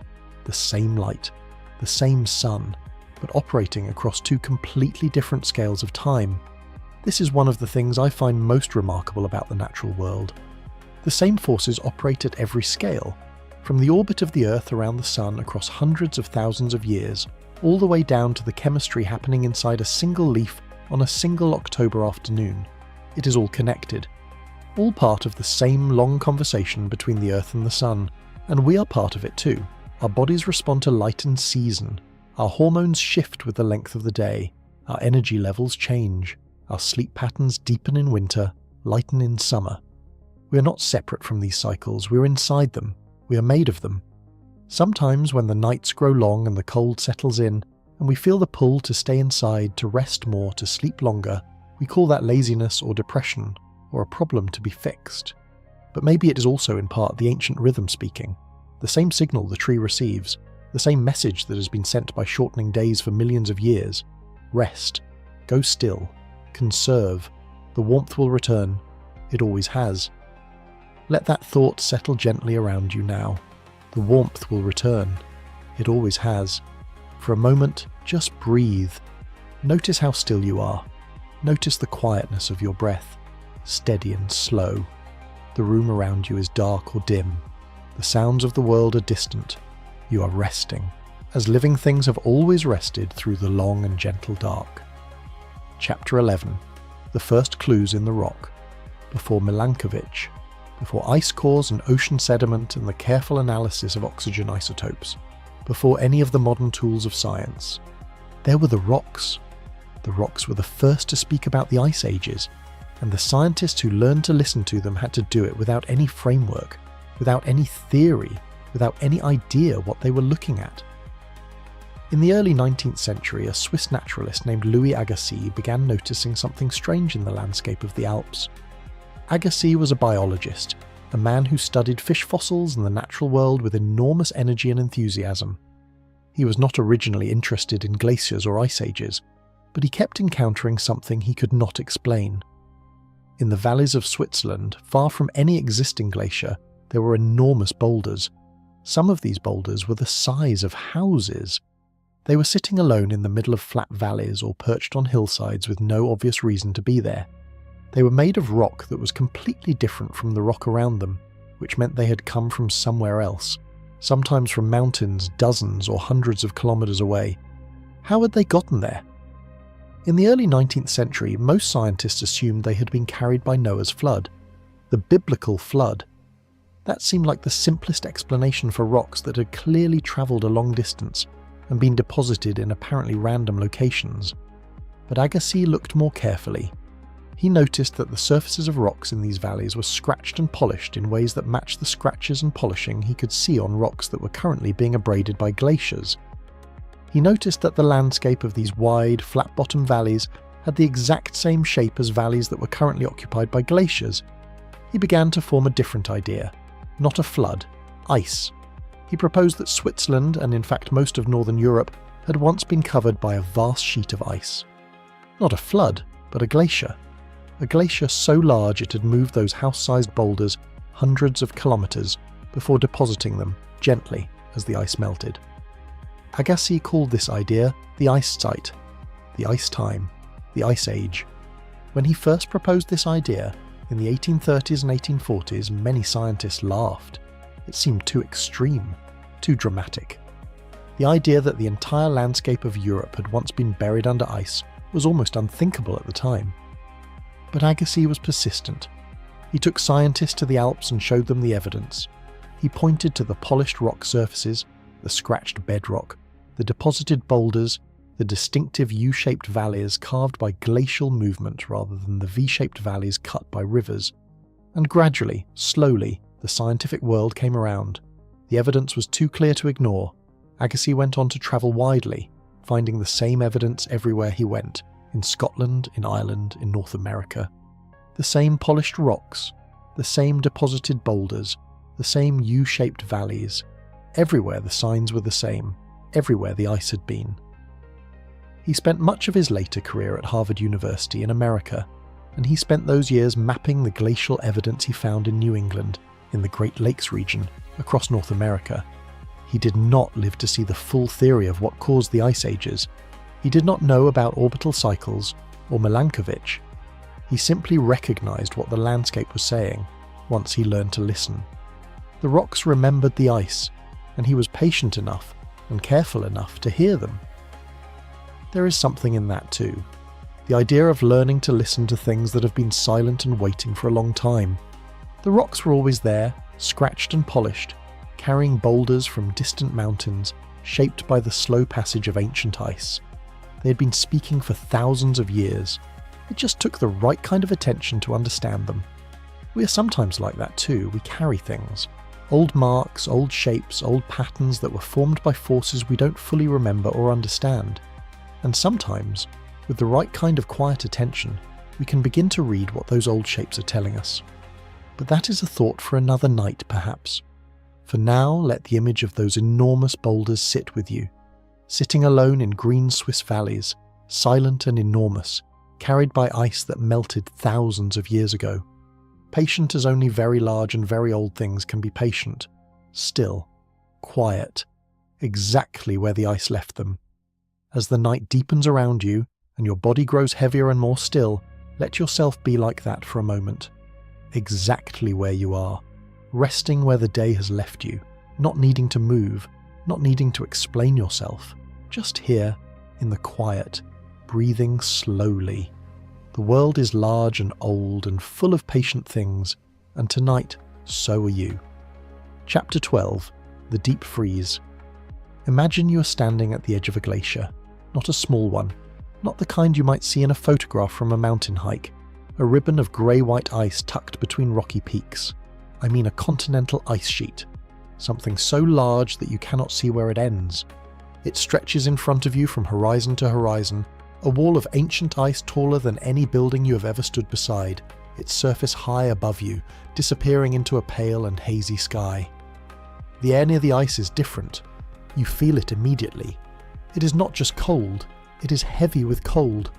The same light, the same sun, but operating across two completely different scales of time. This is one of the things I find most remarkable about the natural world. The same forces operate at every scale, from the orbit of the Earth around the Sun across hundreds of thousands of years, all the way down to the chemistry happening inside a single leaf on a single October afternoon. It is all connected. All part of the same long conversation between the Earth and the Sun, and we are part of it too. Our bodies respond to light and season. Our hormones shift with the length of the day. Our energy levels change. Our sleep patterns deepen in winter, lighten in summer. We are not separate from these cycles, we are inside them. We are made of them. Sometimes when the nights grow long and the cold settles in, and we feel the pull to stay inside, to rest more, to sleep longer, we call that laziness or depression, or a problem to be fixed. But maybe it is also in part the ancient rhythm speaking, the same signal the tree receives, the same message that has been sent by shortening days for millions of years. Rest, go still, conserve, the warmth will return, it always has. Let that thought settle gently around you now. The warmth will return. It always has. For a moment, just breathe. Notice how still you are. Notice the quietness of your breath, steady and slow. The room around you is dark or dim. The sounds of the world are distant. You are resting, as living things have always rested through the long and gentle dark. Chapter 11. The first clues in the rock. Before Milankovitch. Before ice cores and ocean sediment and the careful analysis of oxygen isotopes, before any of the modern tools of science. There were the rocks. The rocks were the first to speak about the ice ages, and the scientists who learned to listen to them had to do it without any framework, without any theory, without any idea what they were looking at. In the early 19th century, a Swiss naturalist named Louis Agassiz began noticing something strange in the landscape of the Alps. Agassiz was a biologist, a man who studied fish fossils and the natural world with enormous energy and enthusiasm. He was not originally interested in glaciers or ice ages, but he kept encountering something he could not explain. In the valleys of Switzerland, far from any existing glacier, there were enormous boulders. Some of these boulders were the size of houses. They were sitting alone in the middle of flat valleys or perched on hillsides with no obvious reason to be there. They were made of rock that was completely different from the rock around them, which meant they had come from somewhere else, sometimes from mountains dozens or hundreds of kilometers away. How had they gotten there? In the early 19th century, most scientists assumed they had been carried by Noah's flood, the biblical flood. That seemed like the simplest explanation for rocks that had clearly travelled a long distance and been deposited in apparently random locations. But Agassiz looked more carefully. He noticed that the surfaces of rocks in these valleys were scratched and polished in ways that matched the scratches and polishing he could see on rocks that were currently being abraded by glaciers. He noticed that the landscape of these wide, flat-bottom valleys had the exact same shape as valleys that were currently occupied by glaciers. He began to form a different idea. Not a flood, ice. He proposed that Switzerland, and in fact most of northern Europe, had once been covered by a vast sheet of ice. Not a flood, but a glacier. A glacier so large it had moved those house-sized boulders hundreds of kilometres before depositing them gently as the ice melted. Agassiz called this idea the ice site, the ice time, the ice age. When he first proposed this idea, in the 1830s and 1840s, many scientists laughed. It seemed too extreme, too dramatic. The idea that the entire landscape of Europe had once been buried under ice was almost unthinkable at the time. But Agassiz was persistent. He took scientists to the Alps and showed them the evidence. He pointed to the polished rock surfaces, the scratched bedrock, the deposited boulders, the distinctive U-shaped valleys carved by glacial movement rather than the V-shaped valleys cut by rivers. And gradually, slowly, the scientific world came around. The evidence was too clear to ignore. Agassiz went on to travel widely, finding the same evidence everywhere he went, in Scotland, in Ireland, in North America. The same polished rocks, the same deposited boulders, the same U-shaped valleys. Everywhere the signs were the same, everywhere the ice had been. He spent much of his later career at Harvard University in America, and he spent those years mapping the glacial evidence he found in New England, in the Great Lakes region, across North America. He did not live to see the full theory of what caused the ice ages. He did not know about orbital cycles or Milankovitch. He simply recognized what the landscape was saying once he learned to listen. The rocks remembered the ice, and he was patient enough and careful enough to hear them. There is something in that too. The idea of learning to listen to things that have been silent and waiting for a long time. The rocks were always there, scratched and polished, carrying boulders from distant mountains, shaped by the slow passage of ancient ice. They had been speaking for thousands of years. It just took the right kind of attention to understand them. We are sometimes like that too. We carry things. Old marks, old shapes, old patterns that were formed by forces we don't fully remember or understand. And sometimes, with the right kind of quiet attention, we can begin to read what those old shapes are telling us. But that is a thought for another night, perhaps. For now, let the image of those enormous boulders sit with you, sitting alone in green Swiss valleys, silent and enormous, carried by ice that melted thousands of years ago. Patient as only very large and very old things can be patient, still, quiet, exactly where the ice left them. As the night deepens around you and your body grows heavier and more still, let yourself be like that for a moment. Exactly where you are, resting where the day has left you, not needing to move, not needing to explain yourself, just here in the quiet, breathing slowly. The world is large and old and full of patient things, and tonight, so are you. Chapter 12. The Deep Freeze. Imagine you are standing at the edge of a glacier, not a small one, not the kind you might see in a photograph from a mountain hike, a ribbon of grey-white ice tucked between rocky peaks. I mean a continental ice sheet, something so large that you cannot see where it ends. It stretches in front of you from horizon to horizon, a wall of ancient ice taller than any building you have ever stood beside, its surface high above you, disappearing into a pale and hazy sky. The air near the ice is different. You feel it immediately. It is not just cold, it is heavy with cold.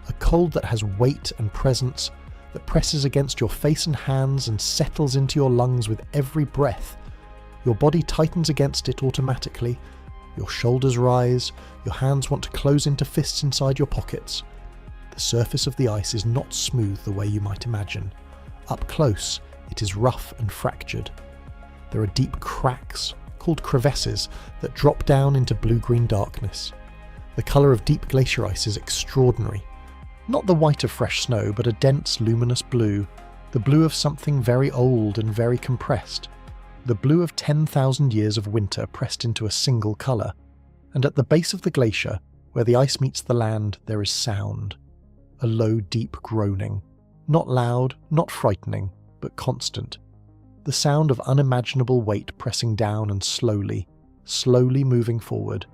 A cold that has weight and presence, that presses against your face and hands and settles into your lungs with every breath. Your body tightens against it automatically. Your shoulders rise, your hands want to close into fists inside your pockets. The surface of the ice is not smooth the way you might imagine. Up close, it is rough and fractured. There are deep cracks, called crevasses, that drop down into blue-green darkness. The colour of deep glacier ice is extraordinary. Not the white of fresh snow, but a dense, luminous blue, the blue of something very old and very compressed, the blue of 10,000 years of winter pressed into a single colour. And at the base of the glacier, where the ice meets the land, there is sound. A low, deep groaning. Not loud, not frightening, but constant. The sound of unimaginable weight pressing down and slowly, slowly moving forward.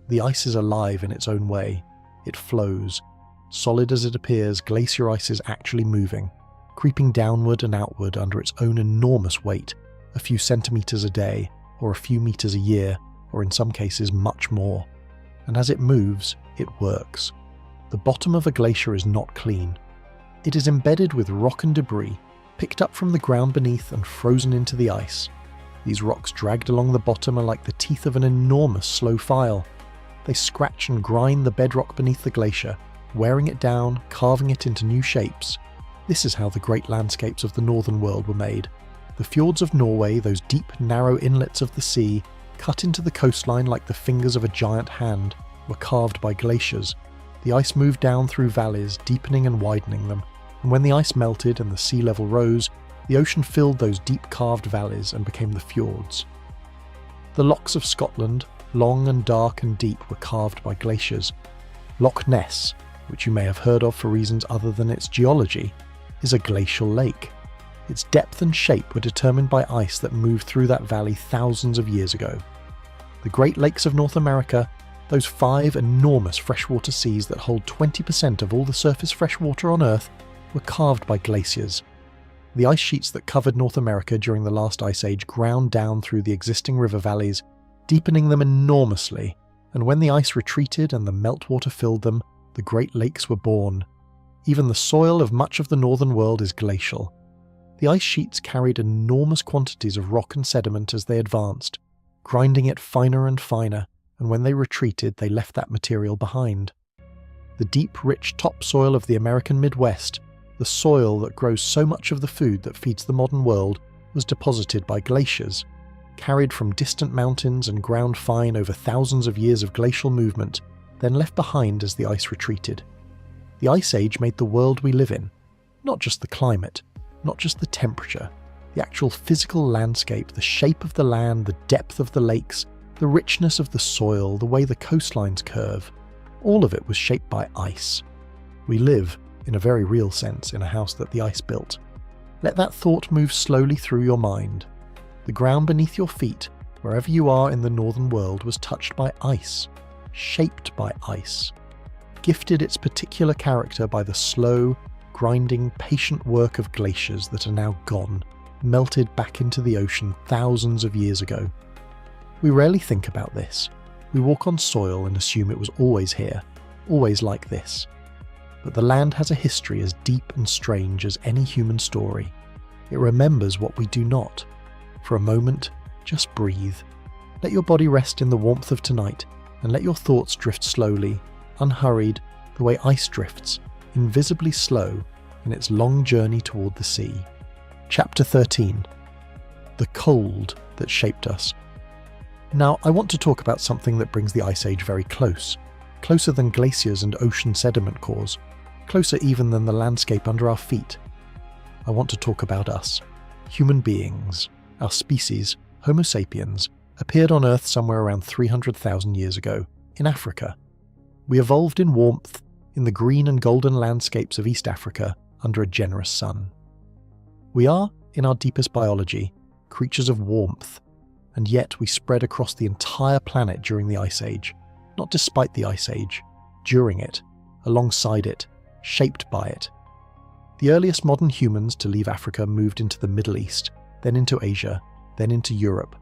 The ice is alive in its own way. It flows. Solid as it appears, glacier ice is actually moving, creeping downward and outward under its own enormous weight, a few centimetres a day, or a few metres a year, or in some cases much more. And as it moves, it works. The bottom of a glacier is not clean. It is embedded with rock and debris, picked up from the ground beneath and frozen into the ice. These rocks dragged along the bottom are like the teeth of an enormous slow file. They scratch and grind the bedrock beneath the glacier, wearing it down, carving it into new shapes. This is how the great landscapes of the northern world were made. The fjords of Norway, those deep, narrow inlets of the sea, cut into the coastline like the fingers of a giant hand, were carved by glaciers. The ice moved down through valleys, deepening and widening them, and when the ice melted and the sea level rose, the ocean filled those deep carved valleys and became the fjords. The lochs of Scotland, long and dark and deep, were carved by glaciers. Loch Ness, which you may have heard of for reasons other than its geology, is a glacial lake. Its depth and shape were determined by ice that moved through that valley thousands of years ago. The Great Lakes of North America, those 5 enormous freshwater seas that hold 20% of all the surface freshwater on Earth, were carved by glaciers. The ice sheets that covered North America during the last ice age ground down through the existing river valleys, deepening them enormously, and when the ice retreated and the meltwater filled them, the Great Lakes were born. Even the soil of much of the northern world is glacial. The ice sheets carried enormous quantities of rock and sediment as they advanced, grinding it finer and finer, and when they retreated they left that material behind. The deep, rich topsoil of the American Midwest, the soil that grows so much of the food that feeds the modern world, was deposited by glaciers, carried from distant mountains and ground fine over thousands of years of glacial movement, then left behind as the ice retreated. The Ice Age made the world we live in, not just the climate, not just the temperature, the actual physical landscape, the shape of the land, the depth of the lakes, the richness of the soil, the way the coastlines curve. All of it was shaped by ice. We live, in a very real sense, in a house that the ice built. Let that thought move slowly through your mind. The ground beneath your feet, wherever you are in the northern world, was touched by ice, shaped by ice, gifted its particular character by the slow, grinding, patient work of glaciers that are now gone, melted back into the ocean thousands of years ago. We rarely think about this. We walk on soil and assume it was always here, always like this. But the land has a history as deep and strange as any human story. It remembers what we do not. For a moment, just breathe. Let your body rest in the warmth of tonight, and let your thoughts drift slowly, unhurried, the way ice drifts, invisibly slow, in its long journey toward the sea. Chapter 13. The cold that shaped us. Now, I want to talk about something that brings the Ice Age very close, closer than glaciers and ocean sediment cores, closer even than the landscape under our feet. I want to talk about us, human beings. Our species, Homo sapiens, appeared on Earth somewhere around 300,000 years ago, in Africa. We evolved in warmth, in the green and golden landscapes of East Africa, under a generous sun. We are, in our deepest biology, creatures of warmth, and yet we spread across the entire planet during the Ice Age, not despite the Ice Age, during it, alongside it, shaped by it. The earliest modern humans to leave Africa moved into the Middle East, then into Asia, then into Europe.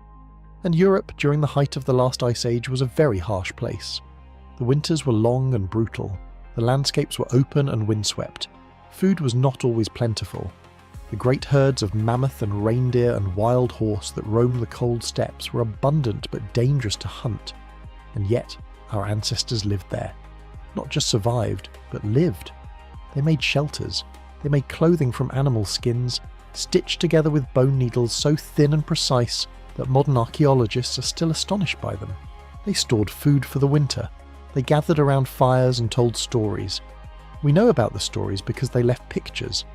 And Europe, during the height of the last Ice Age, was a very harsh place. The winters were long and brutal, the landscapes were open and windswept, food was not always plentiful. The great herds of mammoth and reindeer and wild horse that roamed the cold steppes were abundant but dangerous to hunt, and yet our ancestors lived there. Not just survived, but lived. They made shelters, they made clothing from animal skins, stitched together with bone needles so thin and precise that modern archaeologists are still astonished by them. They stored food for the winter. They gathered around fires and told stories. We know about the stories because they left pictures.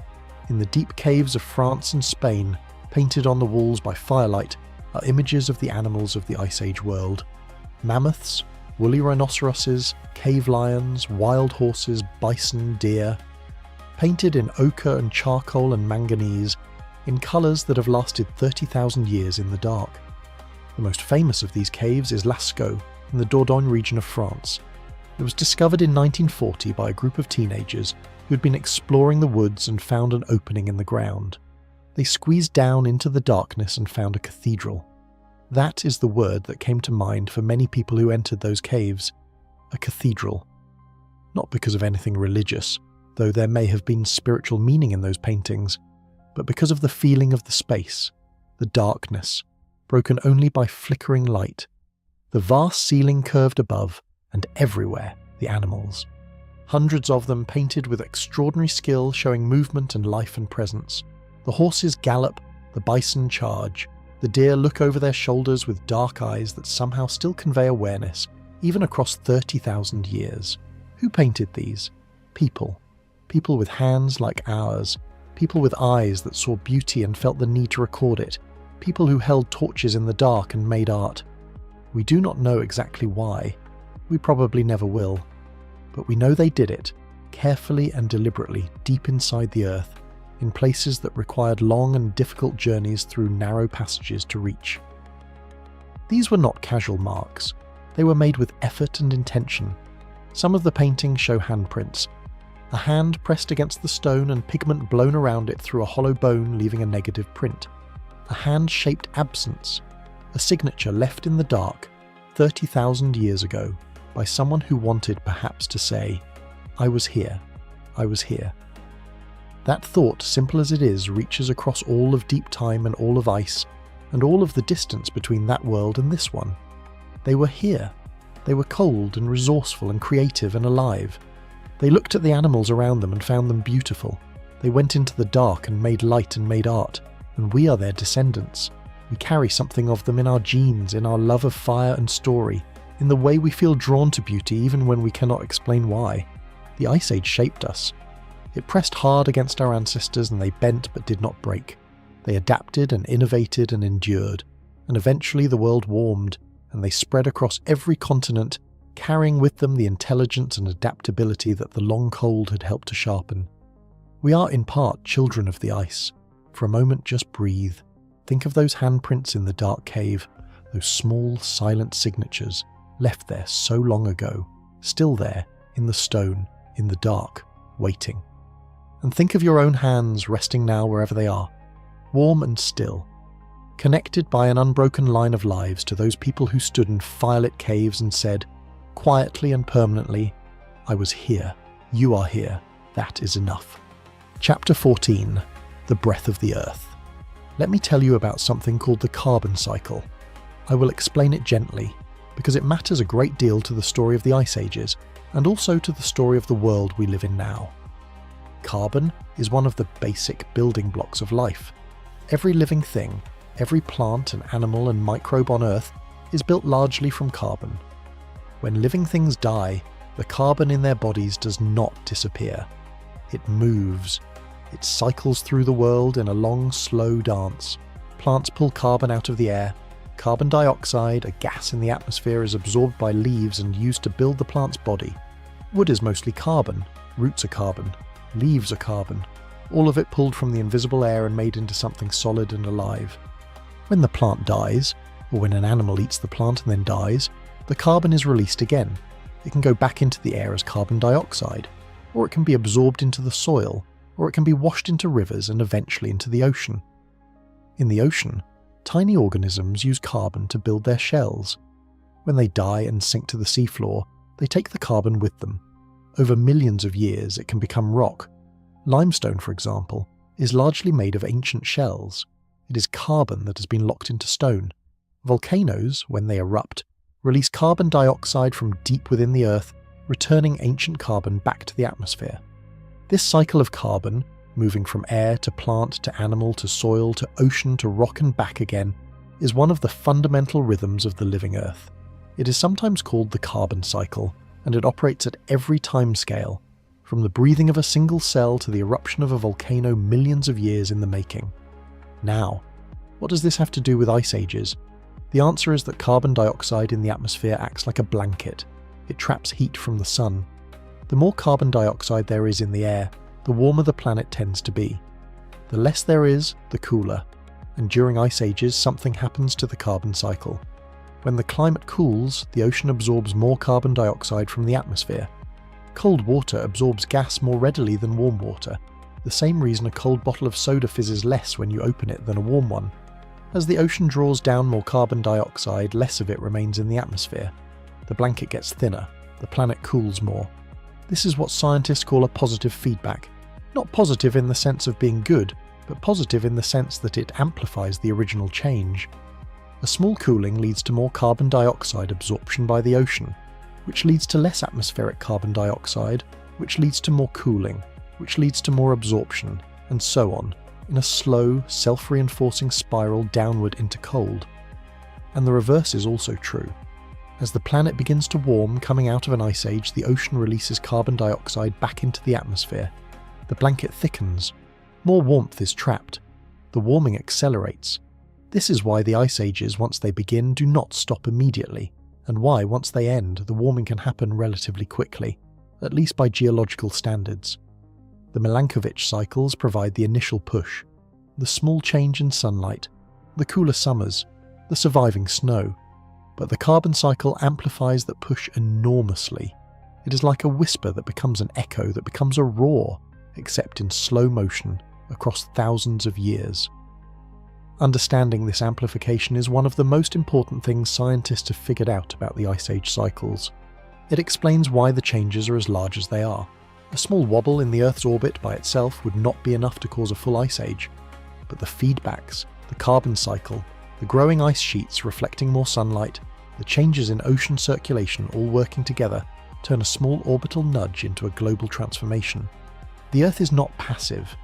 In the deep caves of France and Spain, painted on the walls by firelight, are images of the animals of the Ice Age world. Mammoths, woolly rhinoceroses, cave lions, wild horses, bison, deer. Painted in ochre and charcoal and manganese, in colours that have lasted 30,000 years in the dark. The most famous of these caves is Lascaux, in the Dordogne region of France. It was discovered in 1940 by a group of teenagers who had been exploring the woods and found an opening in the ground. They squeezed down into the darkness and found a cathedral. That is the word that came to mind for many people who entered those caves. A cathedral. Not because of anything religious, though there may have been spiritual meaning in those paintings, but because of the feeling of the space, the darkness, broken only by flickering light. The vast ceiling curved above, and everywhere the animals. Hundreds of them painted with extraordinary skill, showing movement and life and presence. The horses gallop, the bison charge, the deer look over their shoulders with dark eyes that somehow still convey awareness, even across 30,000 years. Who painted these? People. People with hands like ours. People with eyes that saw beauty and felt the need to record it. People who held torches in the dark and made art. We do not know exactly why. We probably never will. But we know they did it, carefully and deliberately, deep inside the earth, in places that required long and difficult journeys through narrow passages to reach. These were not casual marks. They were made with effort and intention. Some of the paintings show handprints. A hand pressed against the stone and pigment blown around it through a hollow bone, leaving a negative print. A hand-shaped absence. A signature left in the dark 30,000 years ago by someone who wanted perhaps to say, "I was here. I was here." That thought, simple as it is, reaches across all of deep time and all of ice, and all of the distance between that world and this one. They were here. They were cold and resourceful and creative and alive. They looked at the animals around them and found them beautiful. They went into the dark and made light and made art, and we are their descendants. We carry something of them in our genes, in our love of fire and story, in the way we feel drawn to beauty even when we cannot explain why. The Ice Age shaped us. It pressed hard against our ancestors and they bent but did not break. They adapted and innovated and endured, and eventually the world warmed, and they spread across every continent, carrying with them the intelligence and adaptability that the long cold had helped to sharpen. We are in part children of the ice. For a moment, just breathe. Think of those handprints in the dark cave, those small, silent signatures, left there so long ago, still there, in the stone, in the dark, waiting. And think of your own hands resting now wherever they are, warm and still, connected by an unbroken line of lives to those people who stood in firelit caves and said, quietly and permanently, "I was here, you are here, that is enough." Chapter 14. The Breath of the Earth. Let me tell you about something called the carbon cycle. I will explain it gently, because it matters a great deal to the story of the Ice Ages, and also to the story of the world we live in now. Carbon is one of the basic building blocks of life. Every living thing, every plant and animal and microbe on Earth is built largely from carbon. When living things die, the carbon in their bodies does not disappear. It moves. It cycles through the world in a long, slow dance. Plants pull carbon out of the air. Carbon dioxide, a gas in the atmosphere, is absorbed by leaves and used to build the plant's body. Wood is mostly carbon. Roots are carbon. Leaves are carbon. All of it pulled from the invisible air and made into something solid and alive. When the plant dies, or when an animal eats the plant and then dies, the carbon is released again. It can go back into the air as carbon dioxide, or it can be absorbed into the soil, or it can be washed into rivers and eventually into the ocean. In the ocean, tiny organisms use carbon to build their shells. When they die and sink to the seafloor, they take the carbon with them. Over millions of years, it can become rock. Limestone, for example, is largely made of ancient shells. It is carbon that has been locked into stone. Volcanoes, when they erupt, release carbon dioxide from deep within the earth, returning ancient carbon back to the atmosphere. This cycle of carbon, moving from air to plant to animal to soil to ocean to rock and back again, is one of the fundamental rhythms of the living earth. It is sometimes called the carbon cycle, and it operates at every time scale, from the breathing of a single cell to the eruption of a volcano millions of years in the making. Now, what does this have to do with ice ages? The answer is that carbon dioxide in the atmosphere acts like a blanket. It traps heat from the sun. The more carbon dioxide there is in the air, the warmer the planet tends to be. The less there is, the cooler. And during ice ages, something happens to the carbon cycle. When the climate cools, the ocean absorbs more carbon dioxide from the atmosphere. Cold water absorbs gas more readily than warm water, the same reason a cold bottle of soda fizzes less when you open it than a warm one. As the ocean draws down more carbon dioxide, less of it remains in the atmosphere. The blanket gets thinner, the planet cools more. This is what scientists call a positive feedback. Not positive in the sense of being good, but positive in the sense that it amplifies the original change. A small cooling leads to more carbon dioxide absorption by the ocean, which leads to less atmospheric carbon dioxide, which leads to more cooling, which leads to more absorption, and so on, in a slow, self-reinforcing spiral downward into cold. And the reverse is also true. As the planet begins to warm coming out of an ice age, the ocean releases carbon dioxide back into the atmosphere. The blanket thickens. More warmth is trapped. The warming accelerates. This is why the ice ages, once they begin, do not stop immediately, and why, once they end, the warming can happen relatively quickly, at least by geological standards. The Milankovitch cycles provide the initial push, the small change in sunlight, the cooler summers, the surviving snow. But the carbon cycle amplifies that push enormously. It is like a whisper that becomes an echo, that becomes a roar, except in slow motion, across thousands of years. Understanding this amplification is one of the most important things scientists have figured out about the Ice Age cycles. It explains why the changes are as large as they are. A small wobble in the Earth's orbit by itself would not be enough to cause a full ice age, but the feedbacks, the carbon cycle, the growing ice sheets reflecting more sunlight, the changes in ocean circulation all working together turn a small orbital nudge into a global transformation. The Earth is not passive.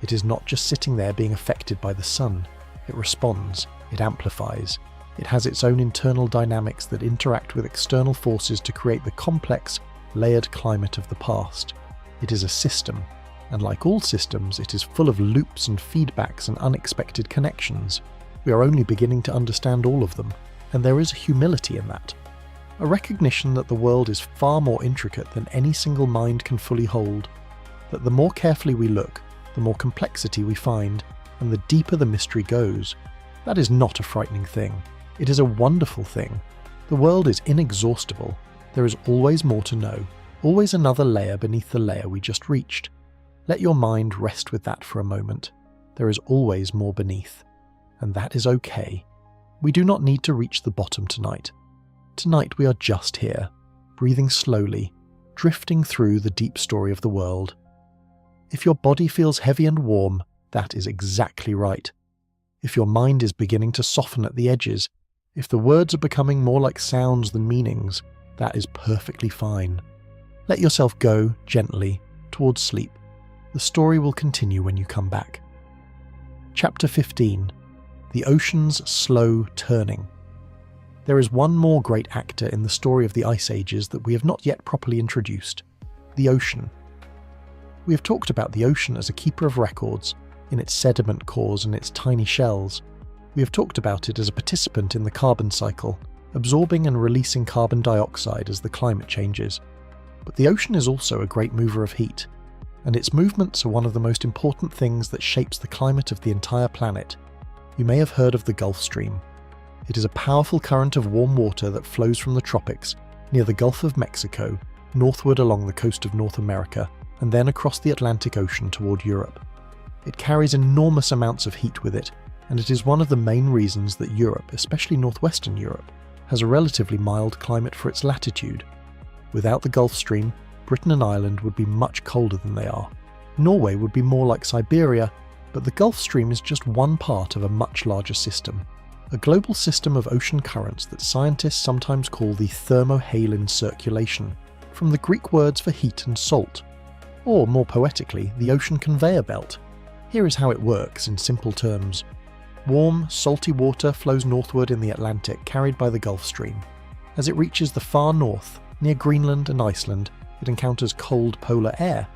It is not just sitting there being affected by the sun. It responds, it amplifies. It has its own internal dynamics that interact with external forces to create the complex, layered climate of the past. It is a system, and like all systems, it is full of loops and feedbacks and unexpected connections. We are only beginning to understand all of them, and there is a humility in that. A recognition that the world is far more intricate than any single mind can fully hold, that the more carefully we look, the more complexity we find, and the deeper the mystery goes. That is not a frightening thing. It is a wonderful thing. The world is inexhaustible. There is always more to know, always another layer beneath the layer we just reached. Let your mind rest with that for a moment. There is always more beneath. And that is okay. We do not need to reach the bottom tonight. Tonight we are just here, breathing slowly, drifting through the deep story of the world. If your body feels heavy and warm, that is exactly right. If your mind is beginning to soften at the edges, if the words are becoming more like sounds than meanings, that is perfectly fine. Let yourself go, gently, towards sleep. The story will continue when you come back. Chapter 15. The Ocean's Slow Turning. There is one more great actor in the story of the Ice Ages that we have not yet properly introduced: the ocean. We have talked about the ocean as a keeper of records, in its sediment cores and its tiny shells. We have talked about it as a participant in the carbon cycle, absorbing and releasing carbon dioxide as the climate changes. But the ocean is also a great mover of heat, and its movements are one of the most important things that shapes the climate of the entire planet. You may have heard of the Gulf Stream. It is a powerful current of warm water that flows from the tropics, near the Gulf of Mexico, northward along the coast of North America, and then across the Atlantic Ocean toward Europe. It carries enormous amounts of heat with it, and it is one of the main reasons that Europe, especially northwestern Europe, has a relatively mild climate for its latitude. Without the Gulf Stream, Britain and Ireland would be much colder than they are. Norway would be more like Siberia, but the Gulf Stream is just one part of a much larger system. A global system of ocean currents that scientists sometimes call the thermohaline circulation, from the Greek words for heat and salt. Or, more poetically, the ocean conveyor belt. Here is how it works in simple terms. Warm, salty water flows northward in the Atlantic, carried by the Gulf Stream. As it reaches the far north, Near Greenland and Iceland, it encounters cold polar air.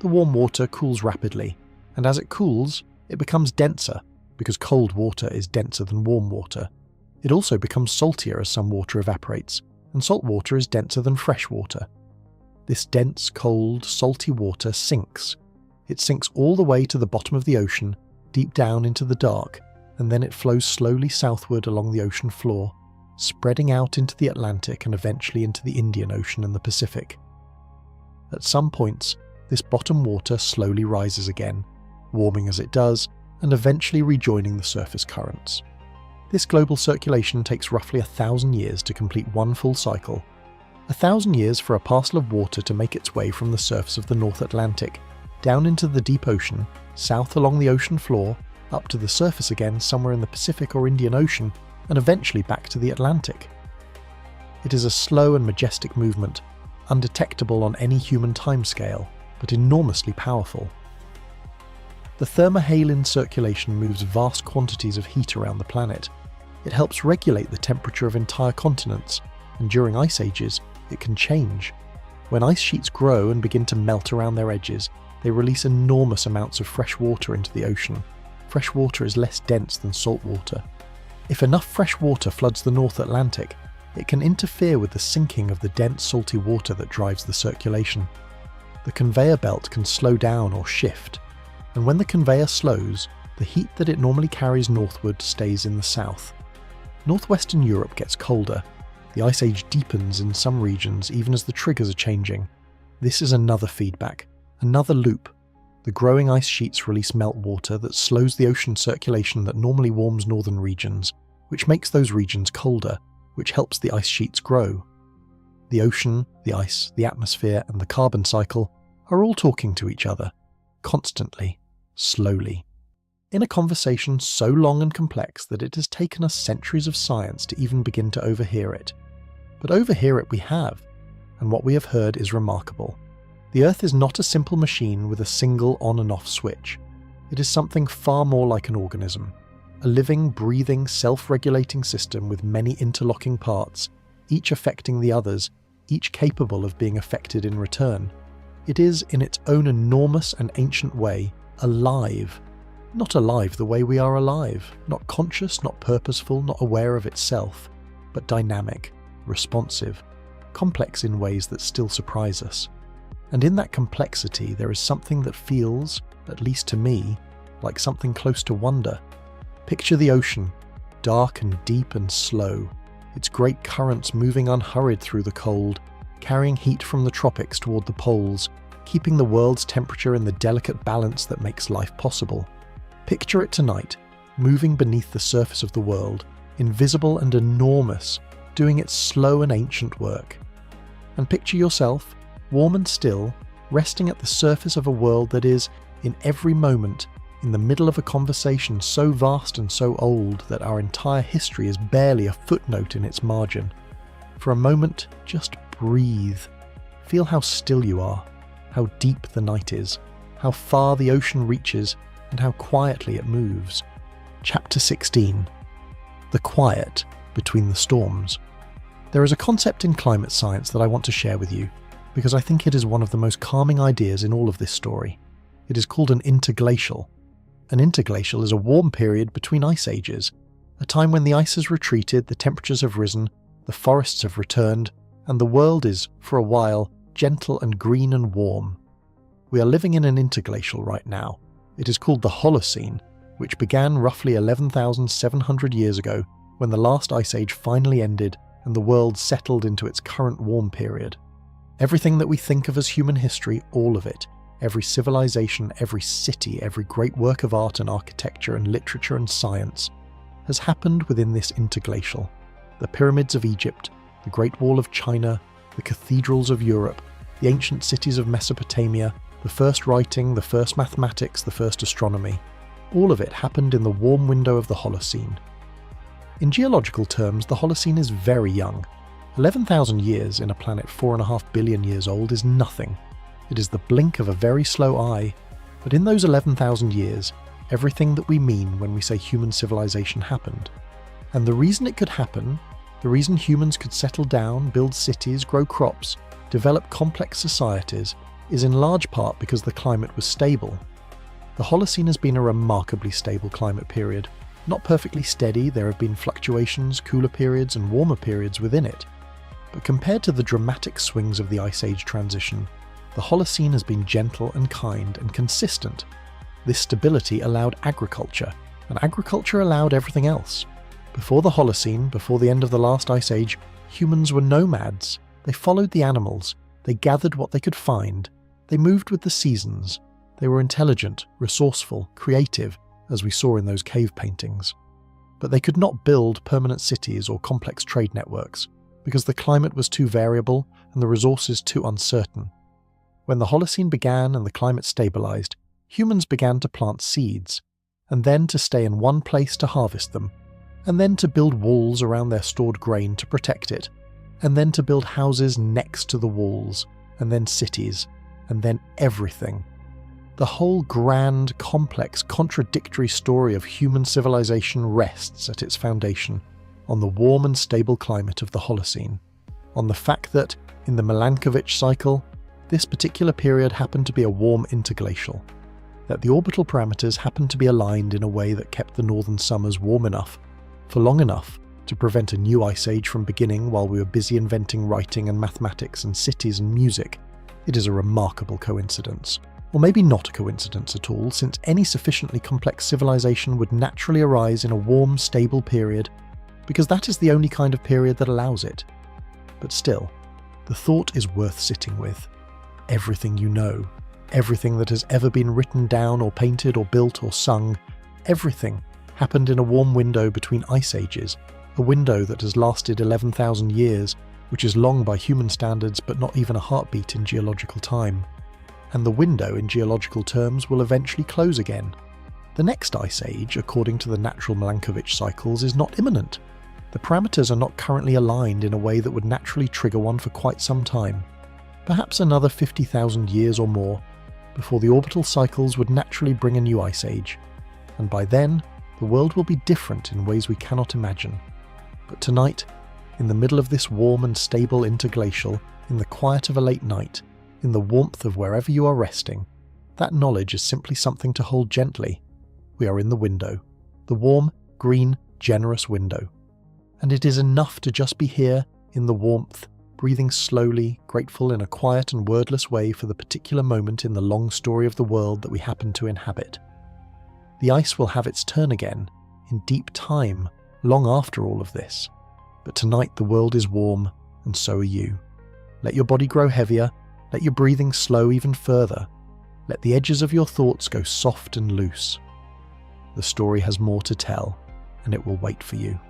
The warm water cools rapidly, and as it cools, it becomes denser, because cold water is denser than warm water. It also becomes saltier as some water evaporates, and salt water is denser than fresh water. This dense, cold, salty water sinks. It sinks all the way to the bottom of the ocean, deep down into the dark, and then it flows slowly southward along the ocean floor, spreading out into the Atlantic and eventually into the Indian Ocean and the Pacific. At some points, this bottom water slowly rises again, warming as it does, and eventually rejoining the surface currents. This global circulation takes roughly 1,000 years to complete one full cycle. 1,000 years for a parcel of water to make its way from the surface of the North Atlantic, down into the deep ocean, south along the ocean floor, up to the surface again somewhere in the Pacific or Indian Ocean, and eventually back to the Atlantic. It is a slow and majestic movement, undetectable on any human timescale, but enormously powerful. The thermohaline circulation moves vast quantities of heat around the planet. It helps regulate the temperature of entire continents, and during ice ages, it can change. When ice sheets grow and begin to melt around their edges, they release enormous amounts of fresh water into the ocean. Fresh water is less dense than salt water. If enough fresh water floods the North Atlantic, it can interfere with the sinking of the dense salty water that drives the circulation. The conveyor belt can slow down or shift, and when the conveyor slows, the heat that it normally carries northward stays in the south. Northwestern Europe gets colder. The ice age deepens in some regions even as the triggers are changing. This is another feedback, another loop. The growing ice sheets release meltwater that slows the ocean circulation that normally warms northern regions, which makes those regions colder, which helps the ice sheets grow. The ocean, the ice, the atmosphere, and the carbon cycle are all talking to each other, constantly, slowly, in a conversation so long and complex that it has taken us centuries of science to even begin to overhear it. But overhear it we have, and what we have heard is remarkable. The Earth is not a simple machine with a single on and off switch. It is something far more like an organism, a living, breathing, self-regulating system with many interlocking parts, each affecting the others, each capable of being affected in return. It is, in its own enormous and ancient way, alive. Not alive the way we are alive, not conscious, not purposeful, not aware of itself, but dynamic, responsive, complex in ways that still surprise us. And in that complexity there is something that feels, at least to me, like something close to wonder. Picture the ocean, dark and deep and slow, its great currents moving unhurried through the cold, carrying heat from the tropics toward the poles, keeping the world's temperature in the delicate balance that makes life possible. Picture it tonight, moving beneath the surface of the world, invisible and enormous, doing its slow and ancient work. And picture yourself, warm and still, resting at the surface of a world that is, in every moment, in the middle of a conversation so vast and so old that our entire history is barely a footnote in its margin. For a moment, just breathe. Feel how still you are, how deep the night is, how far the ocean reaches, and how quietly it moves. Chapter 16. The quiet between the storms. There is a concept in climate science that I want to share with you, because I think it is one of the most calming ideas in all of this story. It is called an interglacial. An interglacial is a warm period between ice ages, a time when the ice has retreated, the temperatures have risen, the forests have returned, and the world is, for a while, gentle and green and warm. We are living in an interglacial right now. It is called the Holocene, which began roughly 11,700 years ago when the last ice age finally ended and the world settled into its current warm period. Everything that we think of as human history, all of it, every civilization, every city, every great work of art and architecture and literature and science, has happened within this interglacial. The pyramids of Egypt, the Great Wall of China, the cathedrals of Europe, the ancient cities of Mesopotamia, the first writing, the first mathematics, the first astronomy. All of it happened in the warm window of the Holocene. In geological terms, the Holocene is very young. 11,000 years in a planet 4.5 billion years old is nothing. It is the blink of a very slow eye, but in those 11,000 years, everything that we mean when we say human civilization happened. And the reason it could happen, The reason humans could settle down, build cities, grow crops, develop complex societies is in large part because the climate was stable. The Holocene has been a remarkably stable climate period. Not perfectly steady, there have been fluctuations, cooler periods and warmer periods within it. But compared to the dramatic swings of the Ice Age transition, the Holocene has been gentle and kind and consistent. This stability allowed agriculture, and agriculture allowed everything else. Before the Holocene, before the end of the last Ice Age, humans were nomads. They followed the animals, they gathered what they could find, they moved with the seasons. They were intelligent, resourceful, creative, as we saw in those cave paintings. But they could not build permanent cities or complex trade networks, because the climate was too variable and the resources too uncertain. When the Holocene began and the climate stabilized, humans began to plant seeds, and then to stay in one place to harvest them, and then to build walls around their stored grain to protect it, and then to build houses next to the walls, and then cities, and then everything. The whole grand, complex, contradictory story of human civilization rests at its foundation on the warm and stable climate of the Holocene, on the fact that, in the Milankovitch cycle, this particular period happened to be a warm interglacial, that the orbital parameters happened to be aligned in a way that kept the northern summers warm enough, for long enough to prevent a new ice age from beginning while we were busy inventing writing and mathematics and cities and music. It is a remarkable coincidence. Or maybe not a coincidence at all, since any sufficiently complex civilization would naturally arise in a warm, stable period, because that is the only kind of period that allows it. But still, the thought is worth sitting with. Everything you know, everything that has ever been written down or painted or built or sung, everything happened in a warm window between ice ages, a window that has lasted 11,000 years, which is long by human standards but not even a heartbeat in geological time. And the window in geological terms will eventually close again. The next ice age, according to the natural Milankovitch cycles, is not imminent. The parameters are not currently aligned in a way that would naturally trigger one for quite some time. Perhaps another 50,000 years or more, before the orbital cycles would naturally bring a new ice age. And by then, the world will be different in ways we cannot imagine. But tonight, in the middle of this warm and stable interglacial, in the quiet of a late night, in the warmth of wherever you are resting, that knowledge is simply something to hold gently. We are in the window, the warm, green, generous window. And it is enough to just be here, in the warmth, breathing slowly, grateful in a quiet and wordless way for the particular moment in the long story of the world that we happen to inhabit. The ice will have its turn again, in deep time, long after all of this. But tonight the world is warm, and so are you. Let your body grow heavier, let your breathing slow even further. Let the edges of your thoughts go soft and loose. The story has more to tell, and it will wait for you.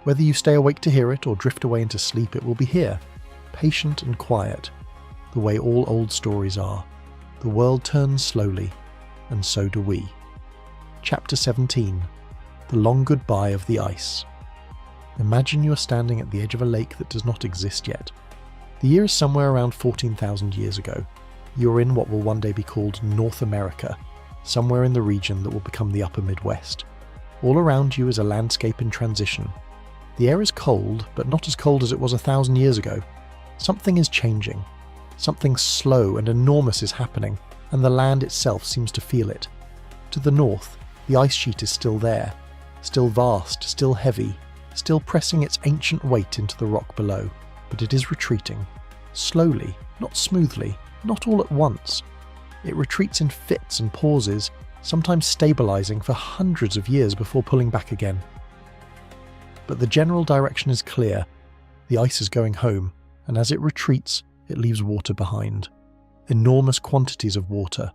Whether you stay awake to hear it or drift away into sleep, it will be here, patient and quiet, the way all old stories are. The world turns slowly, and so do we. Chapter 17. The Long Goodbye of the Ice. Imagine you are standing at the edge of a lake that does not exist yet. The year is somewhere around 14,000 years ago. You are in what will one day be called North America, somewhere in the region that will become the Upper Midwest. All around you is a landscape in transition. The air is cold, but not as cold as it was 1,000 years ago. Something is changing. Something slow and enormous is happening, and the land itself seems to feel it. To the north, the ice sheet is still there, still vast, still heavy, still pressing its ancient weight into the rock below. But it is retreating, slowly, not smoothly, not all at once. It retreats in fits and pauses, sometimes stabilizing for hundreds of years before pulling back again. But the general direction is clear. The ice is going home, and as it retreats, it leaves water behind. Enormous quantities of water.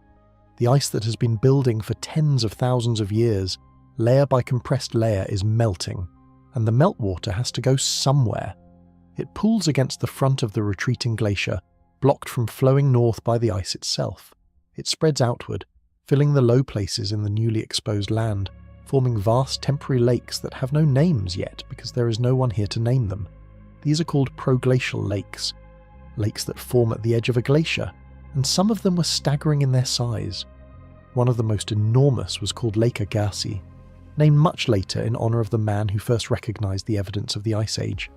The ice that has been building for tens of thousands of years, layer by compressed layer, is melting, and the meltwater has to go somewhere. It pulls against the front of the retreating glacier, blocked from flowing north by the ice itself. It spreads outward, filling the low places in the newly exposed land, forming vast temporary lakes that have no names yet because there is no one here to name them. These are called proglacial lakes, lakes that form at the edge of a glacier, and some of them were staggering in their size. One of the most enormous was called Lake Agassiz, named much later in honour of the man who first recognised the evidence of the Ice Age.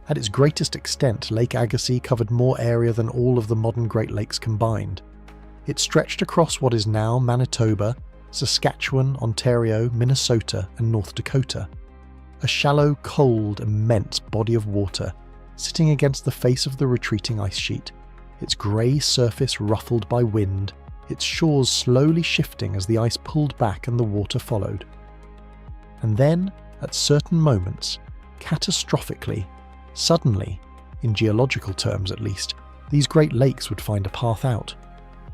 At its greatest extent, Lake Agassiz covered more area than all of the modern Great Lakes combined. It stretched across what is now Manitoba, Saskatchewan, Ontario, Minnesota, and North Dakota. A shallow, cold, immense body of water sitting against the face of the retreating ice sheet, its grey surface ruffled by wind, its shores slowly shifting as the ice pulled back and the water followed. And then, at certain moments, catastrophically, suddenly, in geological terms at least, these Great Lakes would find a path out.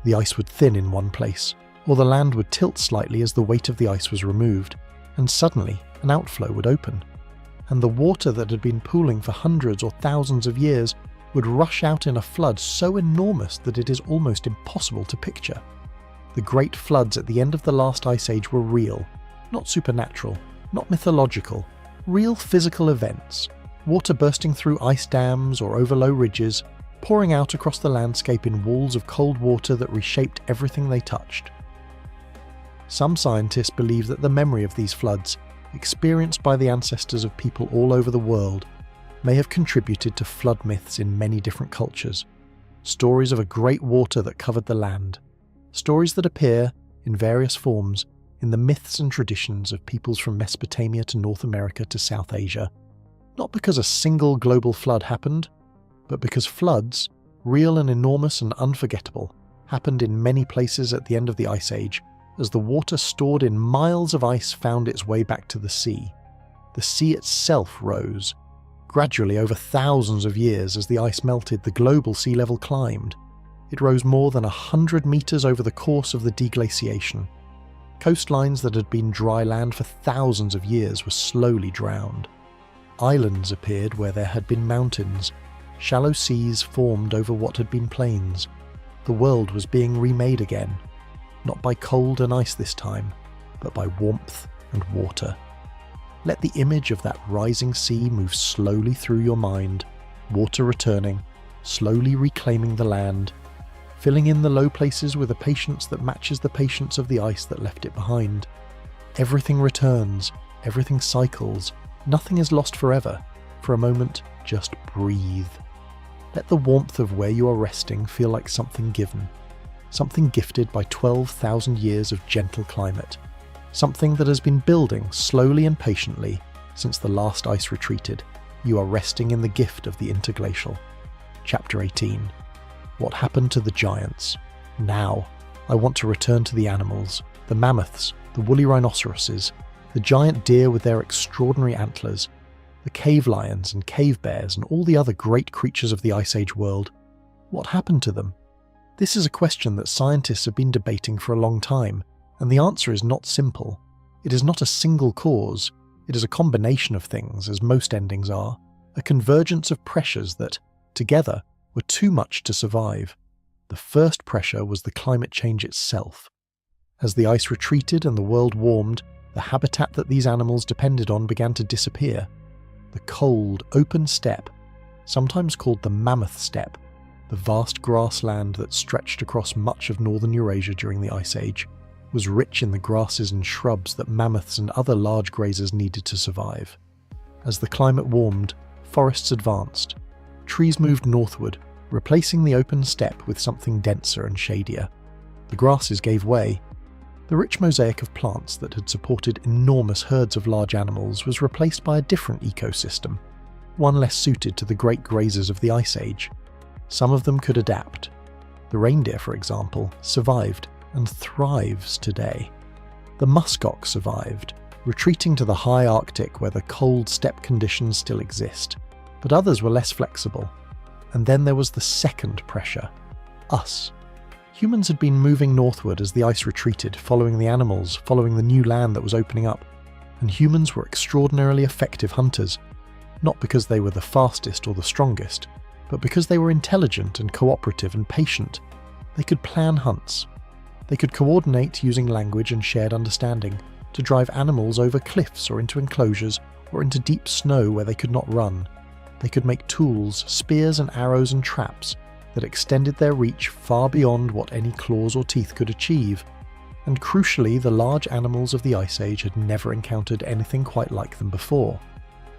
The ice would thin in one place, or the land would tilt slightly as the weight of the ice was removed, and suddenly an outflow would open. And the water that had been pooling for hundreds or thousands of years would rush out in a flood so enormous that it is almost impossible to picture. The great floods at the end of the last ice age were real, not supernatural, not mythological, real physical events, water bursting through ice dams or over low ridges, pouring out across the landscape in walls of cold water that reshaped everything they touched. Some scientists believe that the memory of these floods, experienced by the ancestors of people all over the world, may have contributed to flood myths in many different cultures, stories of a great water that covered the land, stories that appear, in various forms, in the myths and traditions of peoples from Mesopotamia to North America to South Asia, not because a single global flood happened, but because floods, real and enormous and unforgettable, happened in many places at the end of the Ice Age, as the water stored in miles of ice found its way back to the sea. The sea itself rose. Gradually, over thousands of years, as the ice melted, the global sea level climbed. It rose more than 100 meters over the course of the deglaciation. Coastlines that had been dry land for thousands of years were slowly drowned. Islands appeared where there had been mountains. Shallow seas formed over what had been plains. The world was being remade again, not by cold and ice this time, but by warmth and water. Let the image of that rising sea move slowly through your mind, water returning, slowly reclaiming the land, filling in the low places with a patience that matches the patience of the ice that left it behind. Everything returns, everything cycles, nothing is lost forever. For a moment, just breathe. Let the warmth of where you are resting feel like something given, something gifted by 12,000 years of gentle climate, something that has been building slowly and patiently since the last ice retreated. You are resting in the gift of the interglacial. Chapter 18. What happened to the giants? Now, I want to return to the animals, the mammoths, the woolly rhinoceroses, the giant deer with their extraordinary antlers, the cave lions and cave bears and all the other great creatures of the Ice Age world. What happened to them? This is a question that scientists have been debating for a long time, and the answer is not simple. It is not a single cause. It is a combination of things, as most endings are, a convergence of pressures that, together, were too much to survive. The first pressure was the climate change itself. As the ice retreated and the world warmed, the habitat that these animals depended on began to disappear. The cold, open steppe, sometimes called the Mammoth Steppe, the vast grassland that stretched across much of northern Eurasia during the Ice Age, was rich in the grasses and shrubs that mammoths and other large grazers needed to survive. As the climate warmed, forests advanced. Trees moved northward, replacing the open steppe with something denser and shadier. The grasses gave way. The rich mosaic of plants that had supported enormous herds of large animals was replaced by a different ecosystem, one less suited to the great grazers of the Ice Age. Some of them could adapt. The reindeer, for example, survived and thrives today. The muskox survived, retreating to the high Arctic where the cold steppe conditions still exist, but others were less flexible. And then there was the second pressure, us. Humans had been moving northward as the ice retreated, following the animals, following the new land that was opening up, and humans were extraordinarily effective hunters, not because they were the fastest or the strongest, but because they were intelligent and cooperative and patient. They could plan hunts. They could coordinate using language and shared understanding to drive animals over cliffs or into enclosures or into deep snow where they could not run. They could make tools, spears and arrows and traps that extended their reach far beyond what any claws or teeth could achieve. And crucially, the large animals of the Ice Age had never encountered anything quite like them before.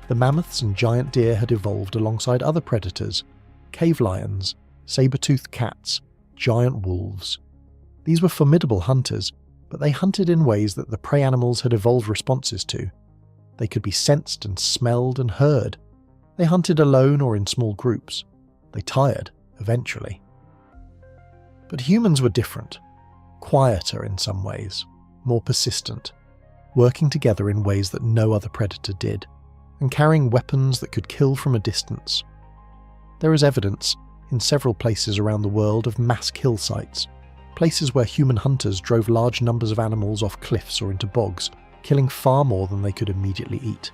The mammoths and giant deer had evolved alongside other predators: cave lions, saber-toothed cats, giant wolves. These were formidable hunters, but they hunted in ways that the prey animals had evolved responses to. They could be sensed and smelled and heard. They hunted alone or in small groups. They tired, eventually. But humans were different. Quieter in some ways, more persistent, working together in ways that no other predator did, and carrying weapons that could kill from a distance. There is evidence, in several places around the world, of mass kill sites, places where human hunters drove large numbers of animals off cliffs or into bogs, killing far more than they could immediately eat.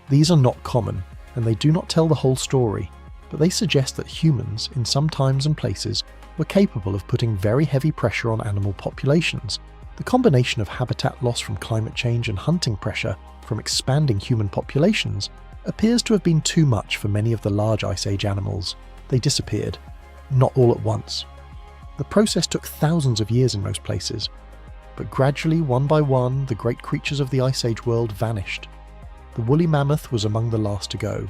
These are not common, and they do not tell the whole story, but they suggest that humans, in some times and places, were capable of putting very heavy pressure on animal populations. The combination of habitat loss from climate change and hunting pressure from expanding human populations appears to have been too much for many of the large Ice Age animals. They disappeared, not all at once. The process took thousands of years in most places, but gradually, one by one, the great creatures of the Ice Age world vanished. The woolly mammoth was among the last to go.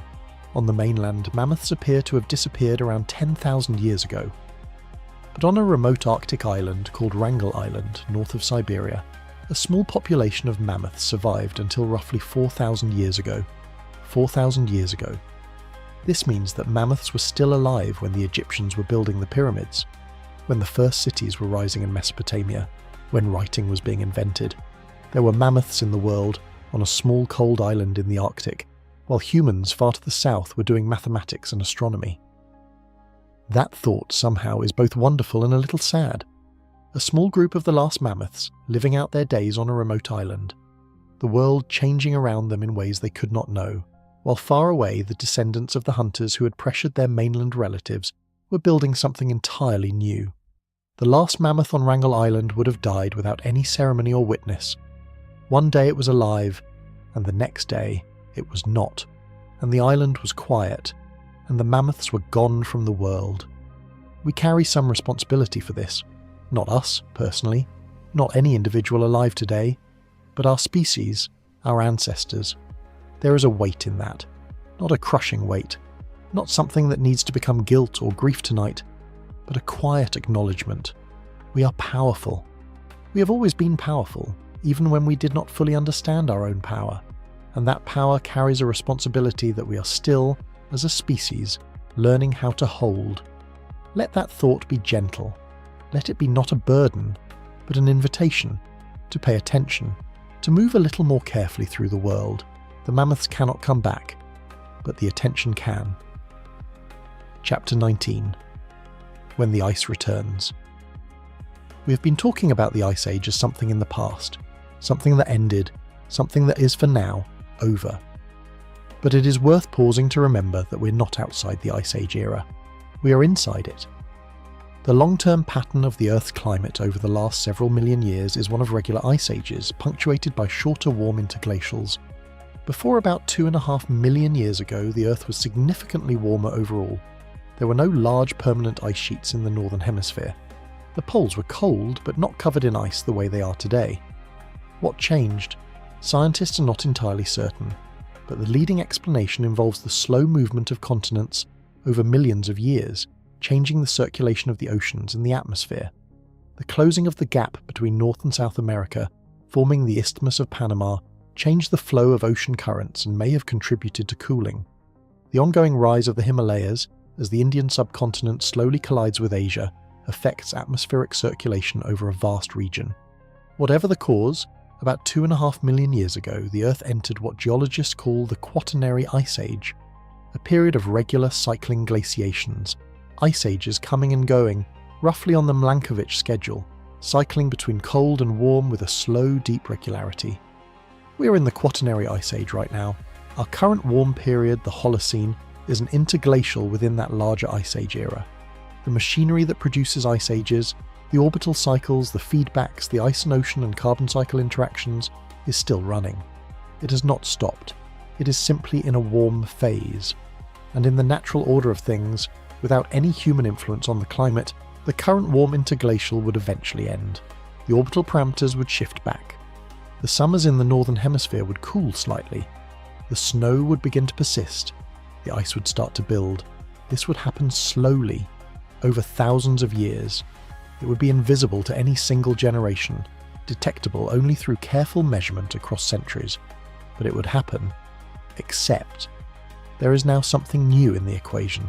On the mainland, mammoths appear to have disappeared around 10,000 years ago. But on a remote Arctic island called Wrangel Island, north of Siberia, a small population of mammoths survived until roughly 4,000 years ago. 4,000 years ago. This means that mammoths were still alive when the Egyptians were building the pyramids, when the first cities were rising in Mesopotamia, when writing was being invented. There were mammoths in the world on a small cold island in the Arctic, while humans far to the south were doing mathematics and astronomy. That thought somehow is both wonderful and a little sad. A small group of the last mammoths living out their days on a remote island, the world changing around them in ways they could not know, while far away the descendants of the hunters who had pressured their mainland relatives were building something entirely new. The last mammoth on Wrangel Island would have died without any ceremony or witness. One day it was alive, and the next day it was not, and the island was quiet, and the mammoths were gone from the world. We carry some responsibility for this. Not us, personally, not any individual alive today, but our species, our ancestors. There is a weight in that, not a crushing weight, not something that needs to become guilt or grief tonight, but a quiet acknowledgement. We are powerful. We have always been powerful, even when we did not fully understand our own power, and that power carries a responsibility that we are still, as a species, learning how to hold. Let that thought be gentle. Let it be not a burden, but an invitation to pay attention, to move a little more carefully through the world. The mammoths cannot come back, but the attention can. Chapter 19. When the ice returns. We have been talking about the Ice Age as something in the past, something that ended, something that is for now over. But it is worth pausing to remember that we're not outside the Ice Age era. We are inside it. The long-term pattern of the Earth's climate over the last several million years is one of regular ice ages, punctuated by shorter warm interglacials. Before about 2.5 million years ago, the Earth was significantly warmer overall. There were no large permanent ice sheets in the northern hemisphere. The poles were cold, but not covered in ice the way they are today. What changed? Scientists are not entirely certain, but the leading explanation involves the slow movement of continents over millions of years, changing the circulation of the oceans and the atmosphere. The closing of the gap between North and South America, forming the Isthmus of Panama, changed the flow of ocean currents and may have contributed to cooling. The ongoing rise of the Himalayas, as the Indian subcontinent slowly collides with Asia, affects atmospheric circulation over a vast region. Whatever the cause, about 2.5 million years ago, the Earth entered what geologists call the Quaternary Ice Age, a period of regular cycling glaciations, ice ages coming and going, roughly on the Milankovitch schedule, cycling between cold and warm with a slow, deep regularity. We are in the Quaternary Ice Age right now. Our current warm period, the Holocene, is an interglacial within that larger Ice Age era. The machinery that produces ice ages, the orbital cycles, the feedbacks, the ice and ocean and carbon cycle interactions, is still running. It has not stopped. It is simply in a warm phase. And in the natural order of things, without any human influence on the climate, the current warm interglacial would eventually end. The orbital parameters would shift back. The summers in the northern hemisphere would cool slightly. The snow would begin to persist. The ice would start to build. This would happen slowly, over thousands of years. It would be invisible to any single generation, detectable only through careful measurement across centuries. But it would happen. Except there is now something new in the equation,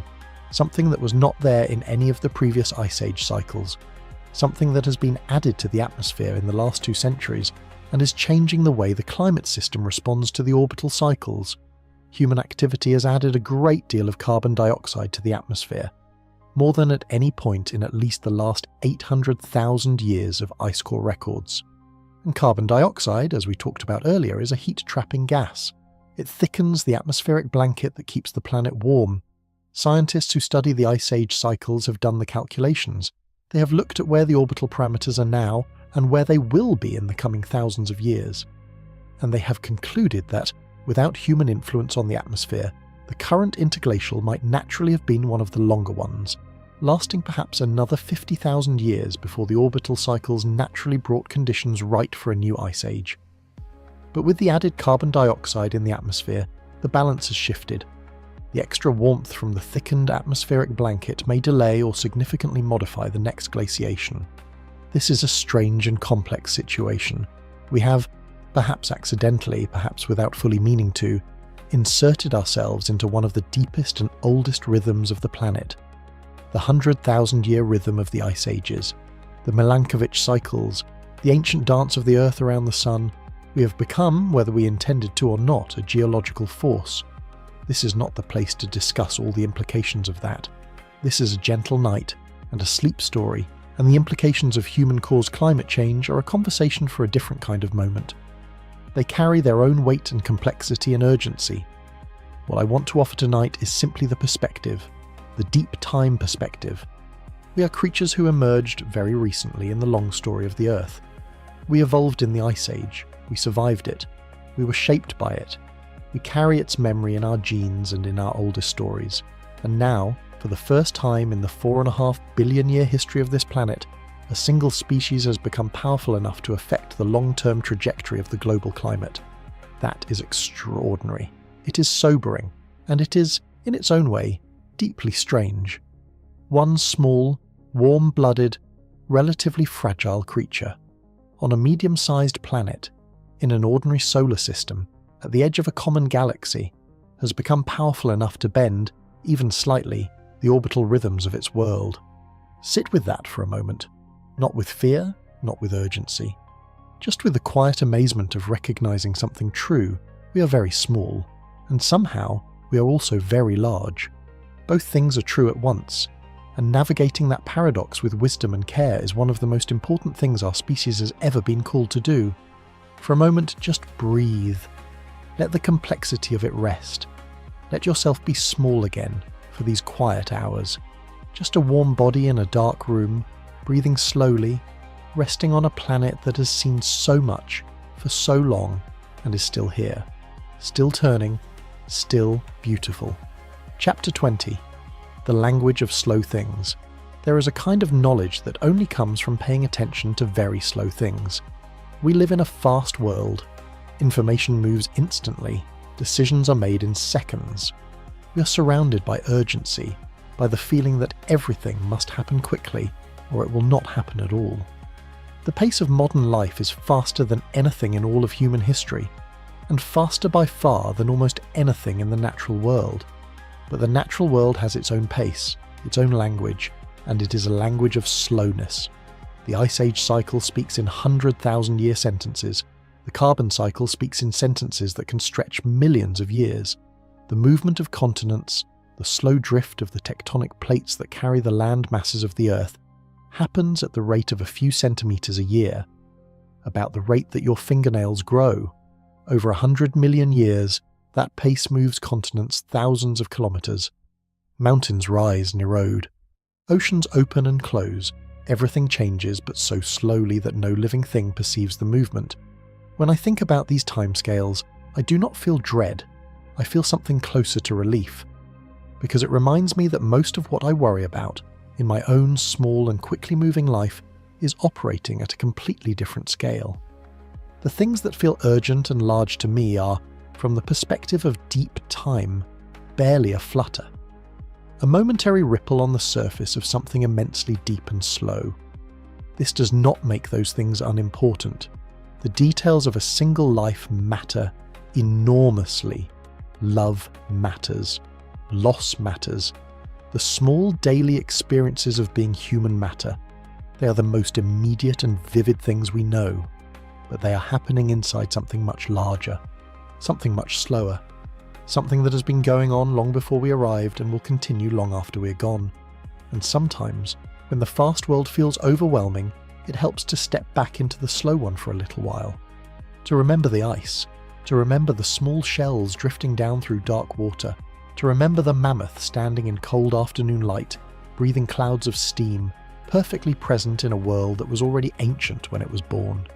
something that was not there in any of the previous ice age cycles, something that has been added to the atmosphere in the last 2 centuries and is changing the way the climate system responds to the orbital cycles. Human activity has added a great deal of carbon dioxide to the atmosphere, more than at any point in at least the last 800,000 years of ice core records. And carbon dioxide, as we talked about earlier, is a heat-trapping gas. It thickens the atmospheric blanket that keeps the planet warm. Scientists who study the ice age cycles have done the calculations. They have looked at where the orbital parameters are now and where they will be in the coming thousands of years. And they have concluded that, without human influence on the atmosphere, the current interglacial might naturally have been one of the longer ones, lasting perhaps another 50,000 years before the orbital cycles naturally brought conditions right for a new ice age. But with the added carbon dioxide in the atmosphere, the balance has shifted. The extra warmth from the thickened atmospheric blanket may delay or significantly modify the next glaciation. This is a strange and complex situation. We have, perhaps accidentally, perhaps without fully meaning to, inserted ourselves into one of the deepest and oldest rhythms of the planet. The 100,000-year rhythm of the ice ages, the Milankovitch cycles, the ancient dance of the Earth around the Sun. We have become, whether we intended to or not, a geological force. This is not the place to discuss all the implications of that. This is a gentle night and a sleep story, and the implications of human-caused climate change are a conversation for a different kind of moment. They carry their own weight and complexity and urgency. What I want to offer tonight is simply the perspective, the deep time perspective. We are creatures who emerged very recently in the long story of the Earth. We evolved in the Ice Age. We survived it. We were shaped by it. We carry its memory in our genes and in our oldest stories. And now, for the first time in the 4.5 billion year history of this planet, a single species has become powerful enough to affect the long-term trajectory of the global climate. That is extraordinary. It is sobering, and it is, in its own way, deeply strange. One small, warm-blooded, relatively fragile creature, on a medium-sized planet, in an ordinary solar system, at the edge of a common galaxy, has become powerful enough to bend, even slightly, the orbital rhythms of its world. Sit with that for a moment. Not with fear, not with urgency. Just with the quiet amazement of recognizing something true. We are very small, and somehow we are also very large. Both things are true at once, and navigating that paradox with wisdom and care is one of the most important things our species has ever been called to do. For a moment, just breathe. Let the complexity of it rest. Let yourself be small again for these quiet hours. Just a warm body in a dark room, breathing slowly, resting on a planet that has seen so much for so long and is still here. Still turning, still beautiful. Chapter 20. The language of slow things. There is a kind of knowledge that only comes from paying attention to very slow things. We live in a fast world. Information moves instantly. Decisions are made in seconds. We are surrounded by urgency, by the feeling that everything must happen quickly, or it will not happen at all. The pace of modern life is faster than anything in all of human history, and faster by far than almost anything in the natural world. But the natural world has its own pace, its own language, and it is a language of slowness. The Ice Age cycle speaks in 100,000-year sentences. The carbon cycle speaks in sentences that can stretch millions of years. The movement of continents, the slow drift of the tectonic plates that carry the land masses of the Earth, happens at the rate of a few centimeters a year, about the rate that your fingernails grow. Over 100 million years, that pace moves continents thousands of kilometers. Mountains rise and erode. Oceans open and close. Everything changes, but so slowly that no living thing perceives the movement. When I think about these timescales, I do not feel dread. I feel something closer to relief, because it reminds me that most of what I worry about, in my own small and quickly moving life, is operating at a completely different scale. The things that feel urgent and large to me are from the perspective of deep time, barely a flutter. A momentary ripple on the surface of something immensely deep and slow. This does not make those things unimportant. The details of a single life matter enormously. Love matters. Loss matters. The small daily experiences of being human matter. They are the most immediate and vivid things we know, but they are happening inside something much larger, something much slower, something that has been going on long before we arrived and will continue long after we're gone. And sometimes, when the fast world feels overwhelming, it helps to step back into the slow one for a little while. To remember the ice, to remember the small shells drifting down through dark water, to remember the mammoth standing in cold afternoon light, breathing clouds of steam, perfectly present in a world that was already ancient when it was born.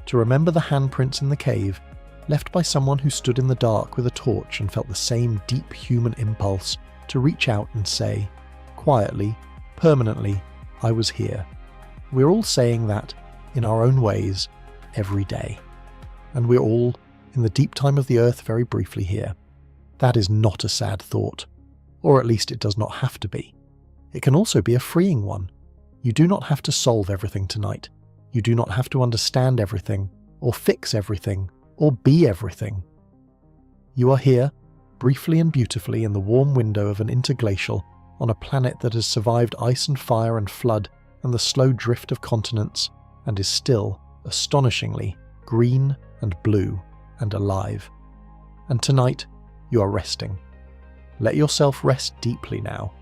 To remember the handprints in the cave, left by someone who stood in the dark with a torch and felt the same deep human impulse to reach out and say, quietly, permanently, I was here. We're all saying that, in our own ways, every day. And we're all, in the deep time of the earth, very briefly here. That is not a sad thought, or at least it does not have to be. It can also be a freeing one. You do not have to solve everything tonight. You do not have to understand everything, or fix everything, or be everything. You are here, briefly and beautifully in the warm window of an interglacial, on a planet that has survived ice and fire and flood and the slow drift of continents, and is still, astonishingly, green and blue and alive. And tonight, you are resting. Let yourself rest deeply now.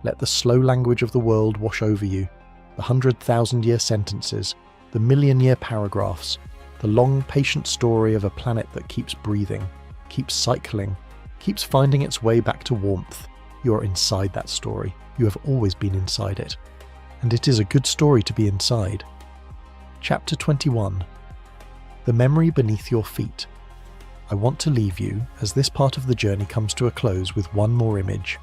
Let the slow language of the world wash over you, the 100,000-year sentences, the million-year paragraphs, the long, patient story of a planet that keeps breathing, keeps cycling, keeps finding its way back to warmth. You are inside that story. You have always been inside it. And it is a good story to be inside. Chapter 21. The Memory Beneath Your Feet. I want to leave you, as this part of the journey comes to a close, with one more image.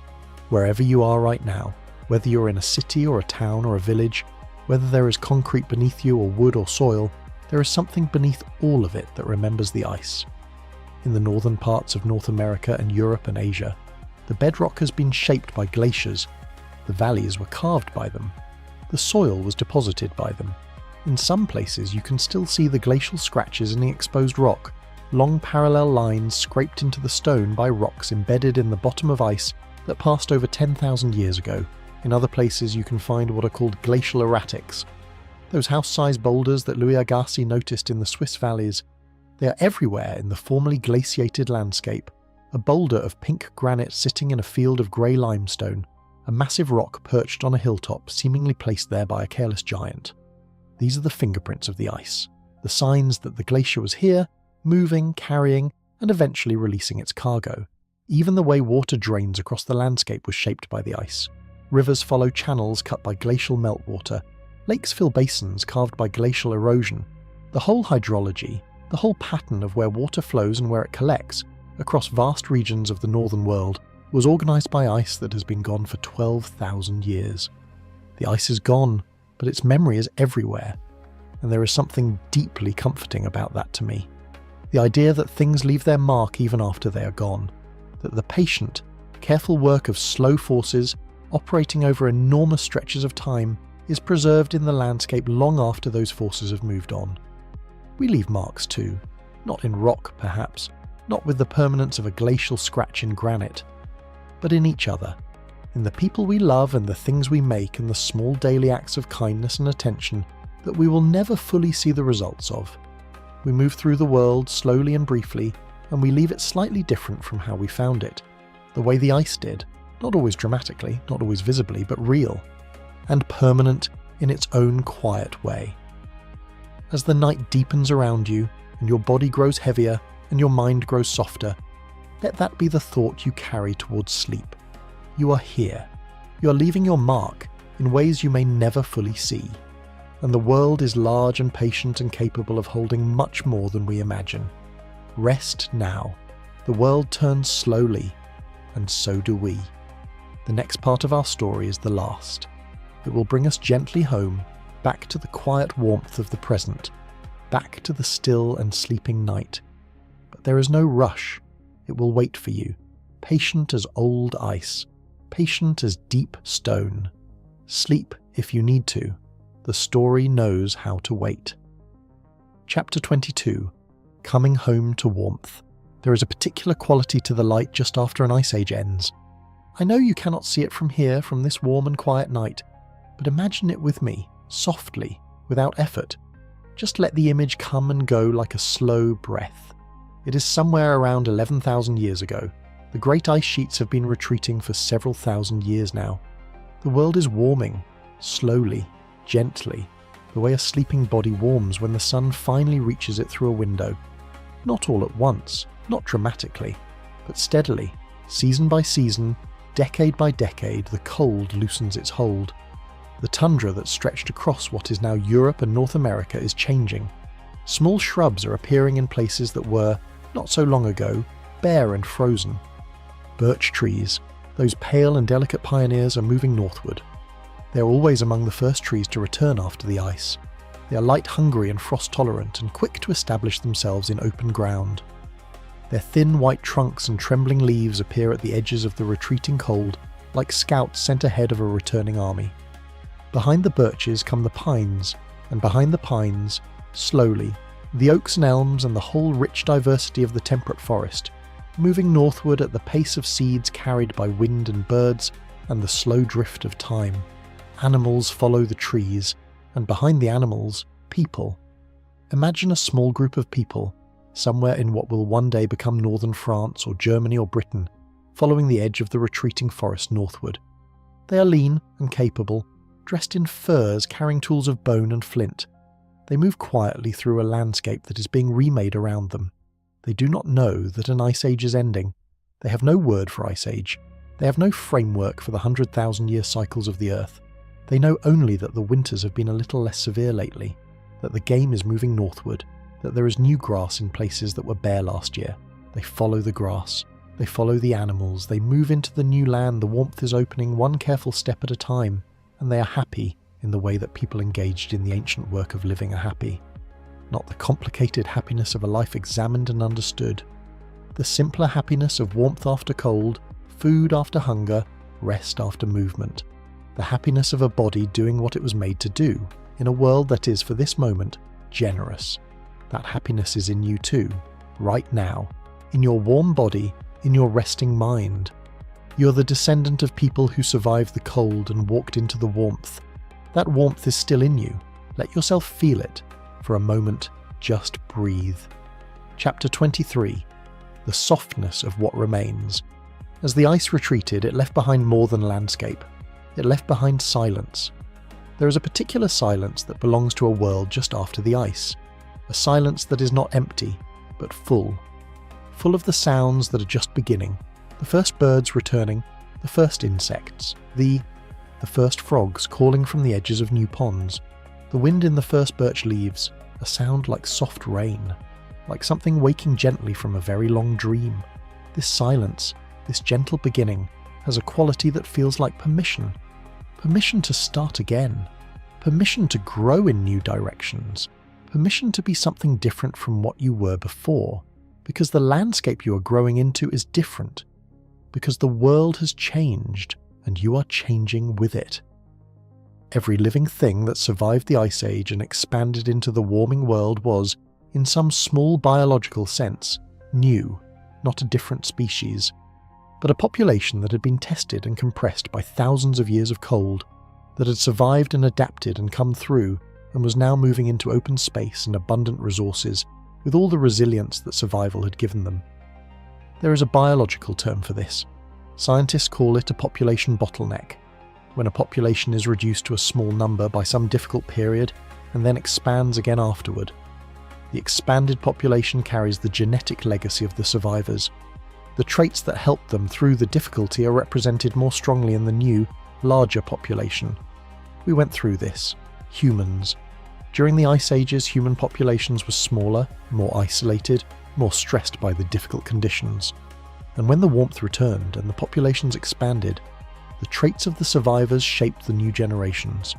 Wherever you are right now, whether you're in a city or a town or a village, whether there is concrete beneath you or wood or soil, there is something beneath all of it that remembers the ice. In the northern parts of North America and Europe and Asia, the bedrock has been shaped by glaciers. The valleys were carved by them. The soil was deposited by them. In some places you can still see the glacial scratches in the exposed rock, long parallel lines scraped into the stone by rocks embedded in the bottom of ice that passed over 10,000 years ago. In other places you can find what are called glacial erratics. Those house-sized boulders that Louis Agassiz noticed in the Swiss valleys, they are everywhere in the formerly glaciated landscape. A boulder of pink granite sitting in a field of grey limestone, a massive rock perched on a hilltop seemingly placed there by a careless giant. These are the fingerprints of the ice, the signs that the glacier was here, moving, carrying, and eventually releasing its cargo. Even the way water drains across the landscape was shaped by the ice. Rivers follow channels cut by glacial meltwater. Lakes fill basins carved by glacial erosion. The whole hydrology, the whole pattern of where water flows and where it collects, across vast regions of the northern world, was organised by ice that has been gone for 12,000 years. The ice is gone, but its memory is everywhere, and there is something deeply comforting about that to me. The idea that things leave their mark even after they are gone, that the patient, careful work of slow forces operating over enormous stretches of time is preserved in the landscape long after those forces have moved on. We leave marks too, not in rock perhaps, not with the permanence of a glacial scratch in granite, but in each other, in the people we love and the things we make and the small daily acts of kindness and attention that we will never fully see the results of. We move through the world slowly and briefly, and we leave it slightly different from how we found it, the way the ice did, not always dramatically, not always visibly, but real, and permanent in its own quiet way. As the night deepens around you, and your body grows heavier, and your mind grows softer, let that be the thought you carry towards sleep. You are here. You are leaving your mark in ways you may never fully see. And the world is large and patient and capable of holding much more than we imagine. Rest now. The world turns slowly, and so do we. The next part of our story is the last. It will bring us gently home, back to the quiet warmth of the present, back to the still and sleeping night. But there is no rush. It will wait for you, patient as old ice, patient as deep stone. Sleep if you need to. The story knows how to wait. Chapter 22. Coming home to warmth. There is a particular quality to the light just after an ice age ends. I know you cannot see it from here, from this warm and quiet night, but imagine it with me, softly, without effort. Just let the image come and go like a slow breath. It is somewhere around 11,000 years ago. The great ice sheets have been retreating for several thousand years now. The world is warming, slowly, gently, the way a sleeping body warms when the sun finally reaches it through a window. Not all at once, not dramatically, but steadily, season by season, decade by decade, the cold loosens its hold. The tundra that stretched across what is now Europe and North America is changing. Small shrubs are appearing in places that were, not so long ago, bare and frozen. Birch trees, those pale and delicate pioneers, are moving northward. They are always among the first trees to return after the ice. They are light-hungry and frost-tolerant and quick to establish themselves in open ground. Their thin white trunks and trembling leaves appear at the edges of the retreating cold, like scouts sent ahead of a returning army. Behind the birches come the pines, and behind the pines, slowly, the oaks and elms and the whole rich diversity of the temperate forest, moving northward at the pace of seeds carried by wind and birds and the slow drift of time. Animals follow the trees, and behind the animals, people. Imagine a small group of people, somewhere in what will one day become northern France or Germany or Britain, following the edge of the retreating forest northward. They are lean and capable, dressed in furs, carrying tools of bone and flint. They move quietly through a landscape that is being remade around them. They do not know that an ice age is ending. They have no word for ice age. They have no framework for the 100,000-year cycles of the Earth. They know only that the winters have been a little less severe lately, that the game is moving northward, that there is new grass in places that were bare last year. They follow the grass. They follow the animals. They move into the new land. The warmth is opening one careful step at a time, and they are happy in the way that people engaged in the ancient work of living are happy. Not the complicated happiness of a life examined and understood. The simpler happiness of warmth after cold, food after hunger, rest after movement. The happiness of a body doing what it was made to do, in a world that is, for this moment, generous. That happiness is in you too, right now, in your warm body, in your resting mind. You're the descendant of people who survived the cold and walked into the warmth. That warmth is still in you. Let yourself feel it. For a moment, just breathe. Chapter 23. The softness of what remains. As the ice retreated, it left behind more than landscape. It left behind silence. There is a particular silence that belongs to a world just after the ice. A silence that is not empty, but full. Full of the sounds that are just beginning. The first birds returning, the first insects, the first frogs calling from the edges of new ponds, the wind in the first birch leaves, a sound like soft rain, like something waking gently from a very long dream. This silence, this gentle beginning, has a quality that feels like permission. Permission to start again. Permission to grow in new directions. Permission to be something different from what you were before. Because the landscape you are growing into is different. Because the world has changed, and you are changing with it. Every living thing that survived the Ice Age and expanded into the warming world was, in some small biological sense, new, not a different species, but a population that had been tested and compressed by thousands of years of cold, that had survived and adapted and come through, and was now moving into open space and abundant resources, with all the resilience that survival had given them. There is a biological term for this. Scientists call it a population bottleneck, when a population is reduced to a small number by some difficult period and then expands again afterward. The expanded population carries the genetic legacy of the survivors. The traits that helped them through the difficulty are represented more strongly in the new, larger population. We went through this. Humans. During the Ice Ages, human populations were smaller, more isolated, more stressed by the difficult conditions. And when the warmth returned and the populations expanded, the traits of the survivors shaped the new generations.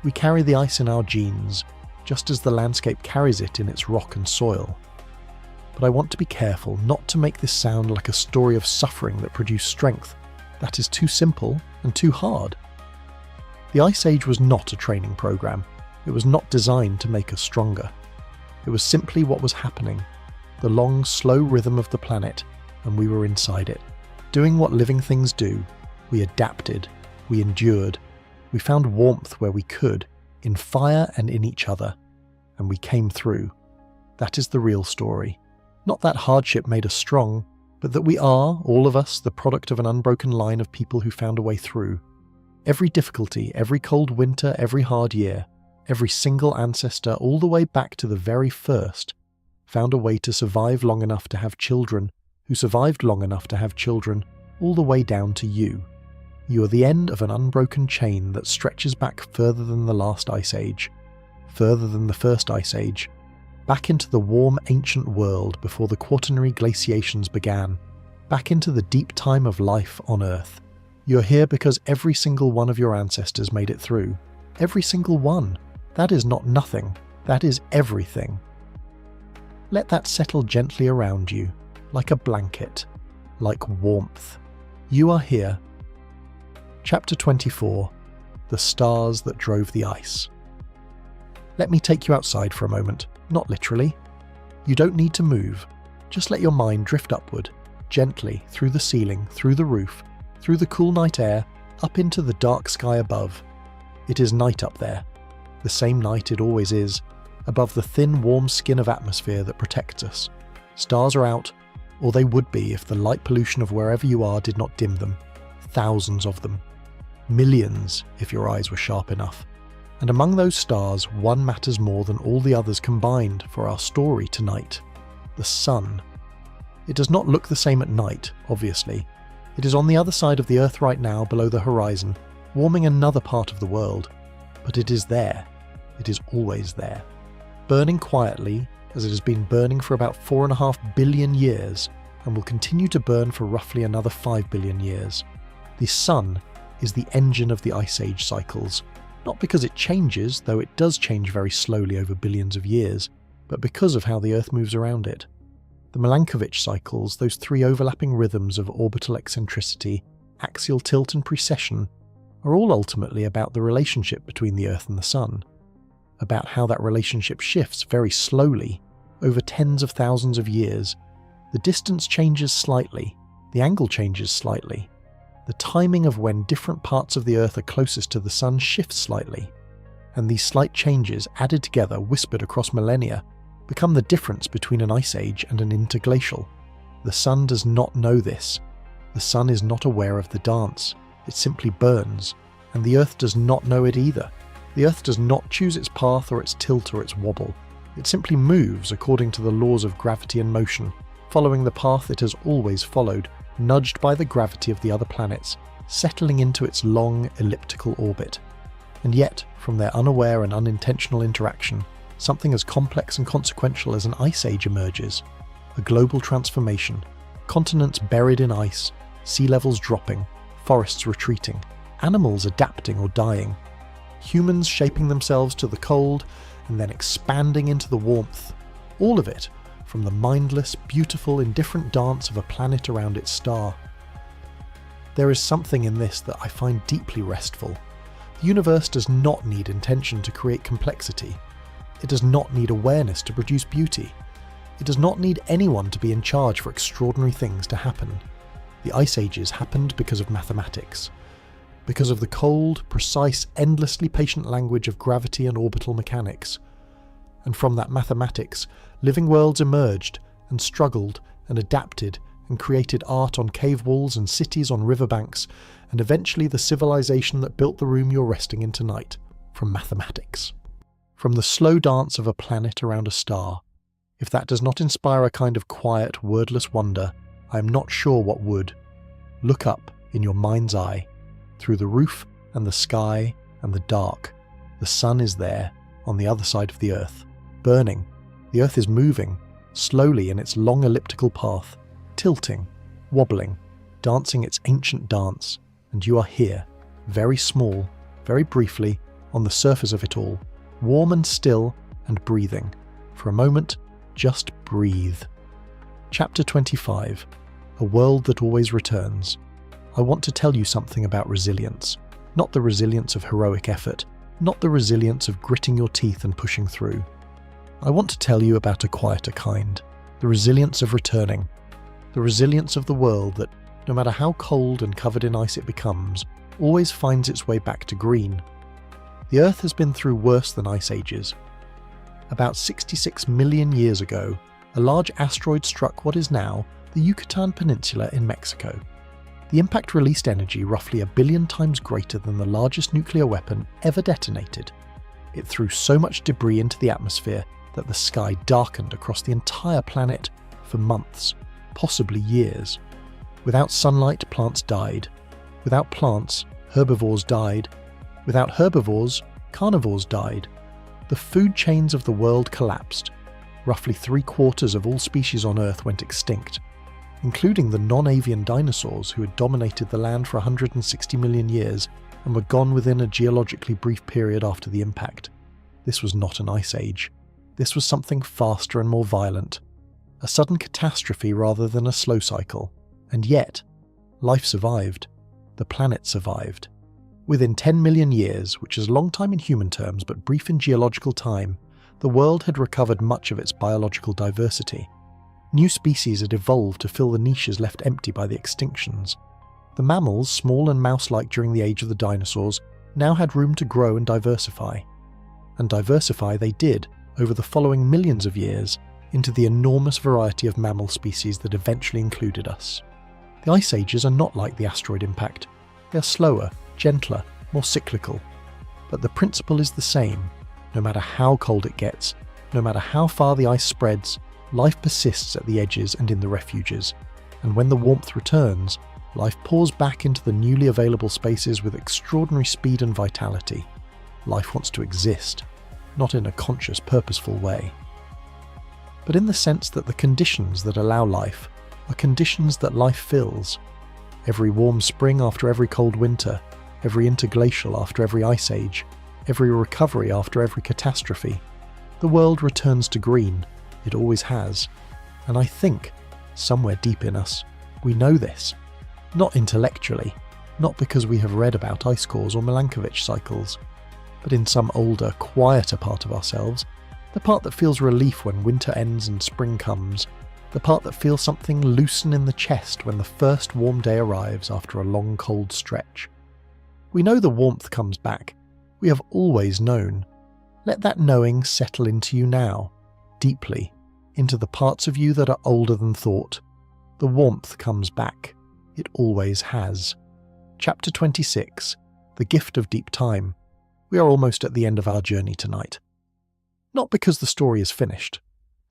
We carry the ice in our genes, just as the landscape carries it in its rock and soil. but I want to be careful not to make this sound like a story of suffering that produced strength. That is too simple and too hard. The Ice Age was not a training program. It was not designed to make us stronger. It was simply what was happening, the long, slow rhythm of the planet, and we were inside it. Doing what living things do, we adapted, we endured, we found warmth where we could, in fire and in each other, and we came through. That is the real story. Not that hardship made us strong, but that we are, all of us, the product of an unbroken line of people who found a way through. Every difficulty, every cold winter, every hard year, every single ancestor, all the way back to the very first, found a way to survive long enough to have children, who survived long enough to have children, all the way down to you. You are the end of an unbroken chain that stretches back further than the last Ice Age, further than the first Ice Age, back into the warm ancient world before the Quaternary glaciations began, back into the deep time of life on Earth. You're here because every single one of your ancestors made it through. Every single one. That is not nothing. That is everything. Let that settle gently around you, like a blanket, like warmth. You are here. Chapter 24. The Stars That Drove the Ice. Let me take you outside for a moment, not literally. You don't need to move. Just let your mind drift upward, gently, through the ceiling, through the roof, through the cool night air, up into the dark sky above. It is night up there. The same night it always is, above the thin, warm skin of atmosphere that protects us. Stars are out, or they would be if the light pollution of wherever you are did not dim them. Thousands of them. Millions, if your eyes were sharp enough. And among those stars, one matters more than all the others combined for our story tonight. The sun. It does not look the same at night, obviously. It is on the other side of the Earth right now, below the horizon, warming another part of the world. But it is there. It is always there. Burning quietly, as it has been burning for about 4.5 billion years, and will continue to burn for roughly another 5 billion years. The sun is the engine of the Ice Age cycles, not because it changes, though it does change very slowly over billions of years, but because of how the Earth moves around it. The Milankovitch cycles, those three overlapping rhythms of orbital eccentricity, axial tilt and precession, are all ultimately about the relationship between the Earth and the Sun, about how that relationship shifts very slowly over tens of thousands of years. The distance changes slightly, the angle changes slightly, the timing of when different parts of the Earth are closest to the Sun shifts slightly, and these slight changes, added together, whispered across millennia, become the difference between an Ice Age and an interglacial. The Sun does not know this. The Sun is not aware of the dance. It simply burns, and the Earth does not know it either. The Earth does not choose its path or its tilt or its wobble. It simply moves according to the laws of gravity and motion, following the path it has always followed, nudged by the gravity of the other planets, settling into its long, elliptical orbit. And yet, from their unaware and unintentional interaction, something as complex and consequential as an Ice Age emerges. A global transformation, continents buried in ice, sea levels dropping, forests retreating, animals adapting or dying, humans shaping themselves to the cold and then expanding into the warmth. All of it from the mindless, beautiful, indifferent dance of a planet around its star. There is something in this that I find deeply restful. The universe does not need intention to create complexity. It does not need awareness to produce beauty. It does not need anyone to be in charge for extraordinary things to happen. The Ice Ages happened because of mathematics, because of the cold, precise, endlessly patient language of gravity and orbital mechanics. And from that mathematics, living worlds emerged and struggled and adapted and created art on cave walls and cities on riverbanks, and eventually the civilization that built the room you're resting in tonight, from mathematics. From the slow dance of a planet around a star. If that does not inspire a kind of quiet, wordless wonder, I am not sure what would. Look up in your mind's eye, through the roof and the sky and the dark. The sun is there, on the other side of the Earth, burning. The Earth is moving, slowly in its long elliptical path, tilting, wobbling, dancing its ancient dance, and you are here, very small, very briefly, on the surface of it all, warm and still and breathing. For a moment, just breathe. Chapter 25. A World That Always Returns. I want to tell you something about resilience. Not the resilience of heroic effort, not the resilience of gritting your teeth and pushing through. I want to tell you about a quieter kind, the resilience of returning, the resilience of the world that, no matter how cold and covered in ice it becomes, always finds its way back to green. The Earth has been through worse than ice ages. About 66 million years ago, a large asteroid struck what is now the Yucatan Peninsula in Mexico. The impact released energy roughly 1 billion times greater than the largest nuclear weapon ever detonated. It threw so much debris into the atmosphere that the sky darkened across the entire planet for months, possibly years. Without sunlight, plants died. Without plants, herbivores died. Without herbivores, carnivores died. The food chains of the world collapsed. Roughly 3/4 of all species on Earth went extinct, including the non-avian dinosaurs who had dominated the land for 160 million years and were gone within a geologically brief period after the impact. This was not an ice age. This was something faster and more violent. A sudden catastrophe rather than a slow cycle. And yet, life survived. The planet survived. Within 10 million years, which is a long time in human terms but brief in geological time, the world had recovered much of its biological diversity. New species had evolved to fill the niches left empty by the extinctions. The mammals, small and mouse-like during the age of the dinosaurs, now had room to grow and diversify. And diversify they did, over the following millions of years, into the enormous variety of mammal species that eventually included us. The ice ages are not like the asteroid impact. They are slower, gentler, more cyclical. But the principle is the same. No matter how cold it gets, no matter how far the ice spreads, life persists at the edges and in the refuges. And when the warmth returns, life pours back into the newly available spaces with extraordinary speed and vitality. Life wants to exist, not in a conscious, purposeful way, but in the sense that the conditions that allow life are conditions that life fills. Every warm spring after every cold winter, every interglacial after every ice age, every recovery after every catastrophe, the world returns to green. It always has. And I think, somewhere deep in us, we know this. Not intellectually, not because we have read about ice cores or Milankovitch cycles, but in some older, quieter part of ourselves, the part that feels relief when winter ends and spring comes, the part that feels something loosen in the chest when the first warm day arrives after a long cold stretch. We know the warmth comes back. We have always known. Let that knowing settle into you now, deeply, into the parts of you that are older than thought. The warmth comes back. It always has. Chapter 26. The Gift of Deep Time. We are almost at the end of our journey tonight. Not because the story is finished.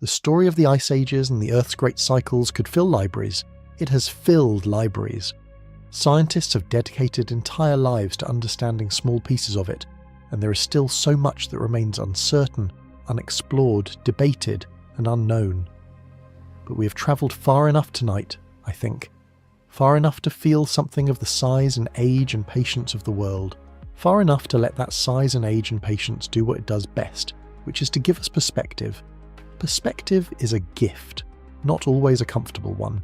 The story of the ice ages and the Earth's great cycles could fill libraries. It has filled libraries. Scientists have dedicated entire lives to understanding small pieces of it, and there is still so much that remains uncertain, unexplored, debated, and unknown. But we have travelled far enough tonight, I think. Far enough to feel something of the size and age and patience of the world. Far enough to let that size and age and patience do what it does best, which is to give us perspective. Perspective is a gift, not always a comfortable one.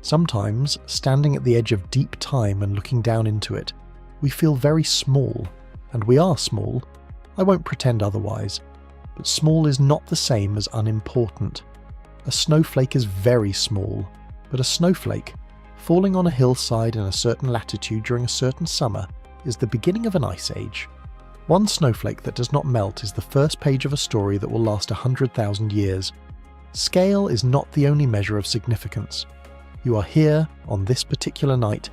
Sometimes, standing at the edge of deep time and looking down into it, we feel very small, and we are small. I won't pretend otherwise, but small is not the same as unimportant. A snowflake is very small, but a snowflake, falling on a hillside in a certain latitude during a certain summer, is the beginning of an ice age. One snowflake that does not melt is the first page of a story that will last 100,000 years. Scale is not the only measure of significance. You are here, on this particular night,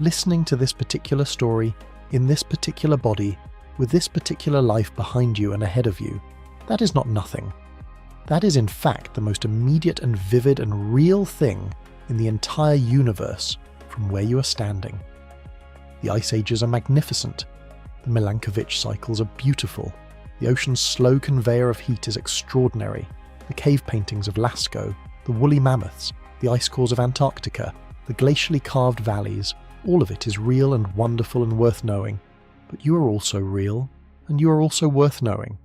listening to this particular story, in this particular body, with this particular life behind you and ahead of you. That is not nothing. That is in fact the most immediate and vivid and real thing in the entire universe from where you are standing. The ice ages are magnificent. The Milankovitch cycles are beautiful. The ocean's slow conveyor of heat is extraordinary. The cave paintings of Lascaux, the woolly mammoths, the ice cores of Antarctica, the glacially carved valleys, all of it is real and wonderful and worth knowing. But you are also real, and you are also worth knowing.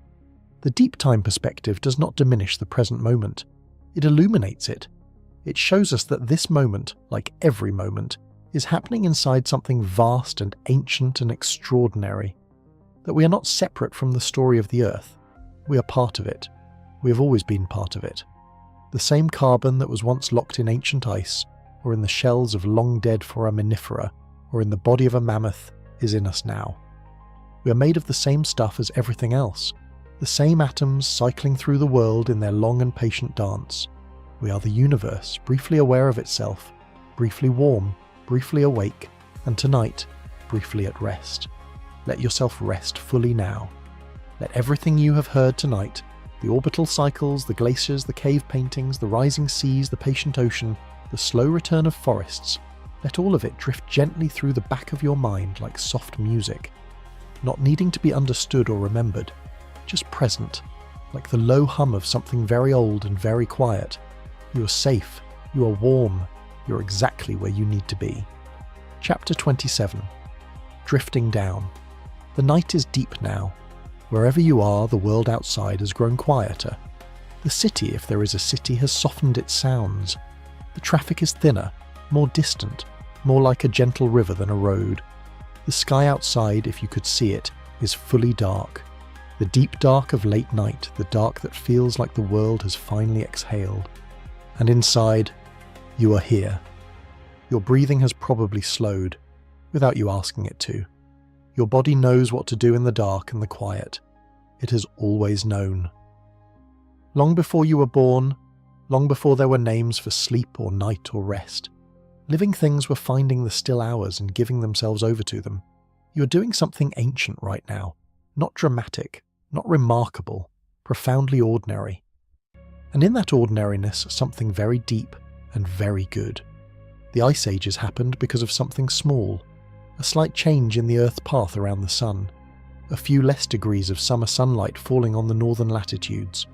The deep time perspective does not diminish the present moment. It illuminates it. It shows us that this moment, like every moment, is happening inside something vast and ancient and extraordinary. That we are not separate from the story of the Earth. We are part of it. We have always been part of it. The same carbon that was once locked in ancient ice, or in the shells of long-dead foraminifera, or in the body of a mammoth, is in us now. We are made of the same stuff as everything else, the same atoms cycling through the world in their long and patient dance. We are the universe, briefly aware of itself, briefly warm, briefly awake, and tonight, briefly at rest. Let yourself rest fully now. Let everything you have heard tonight, the orbital cycles, the glaciers, the cave paintings, the rising seas, the patient ocean, the slow return of forests, let all of it drift gently through the back of your mind like soft music, not needing to be understood or remembered, just present, like the low hum of something very old and very quiet. You are safe, you are warm, you're exactly where you need to be. Chapter 27. Drifting down. The night is deep now. Wherever you are, the world outside has grown quieter. The city, if there is a city, has softened its sounds. The traffic is thinner, more distant, more like a gentle river than a road. The sky outside, if you could see it, is fully dark. The deep dark of late night, the dark that feels like the world has finally exhaled. And inside, you are here. Your breathing has probably slowed, without you asking it to. Your body knows what to do in the dark and the quiet. It has always known. Long before you were born, long before there were names for sleep or night or rest, living things were finding the still hours and giving themselves over to them. You are doing something ancient right now, not dramatic, not remarkable, profoundly ordinary. And in that ordinariness, something very deep and very good. The Ice Ages happened because of something small, a slight change in the Earth's path around the Sun, a few less degrees of summer sunlight falling on the northern latitudes,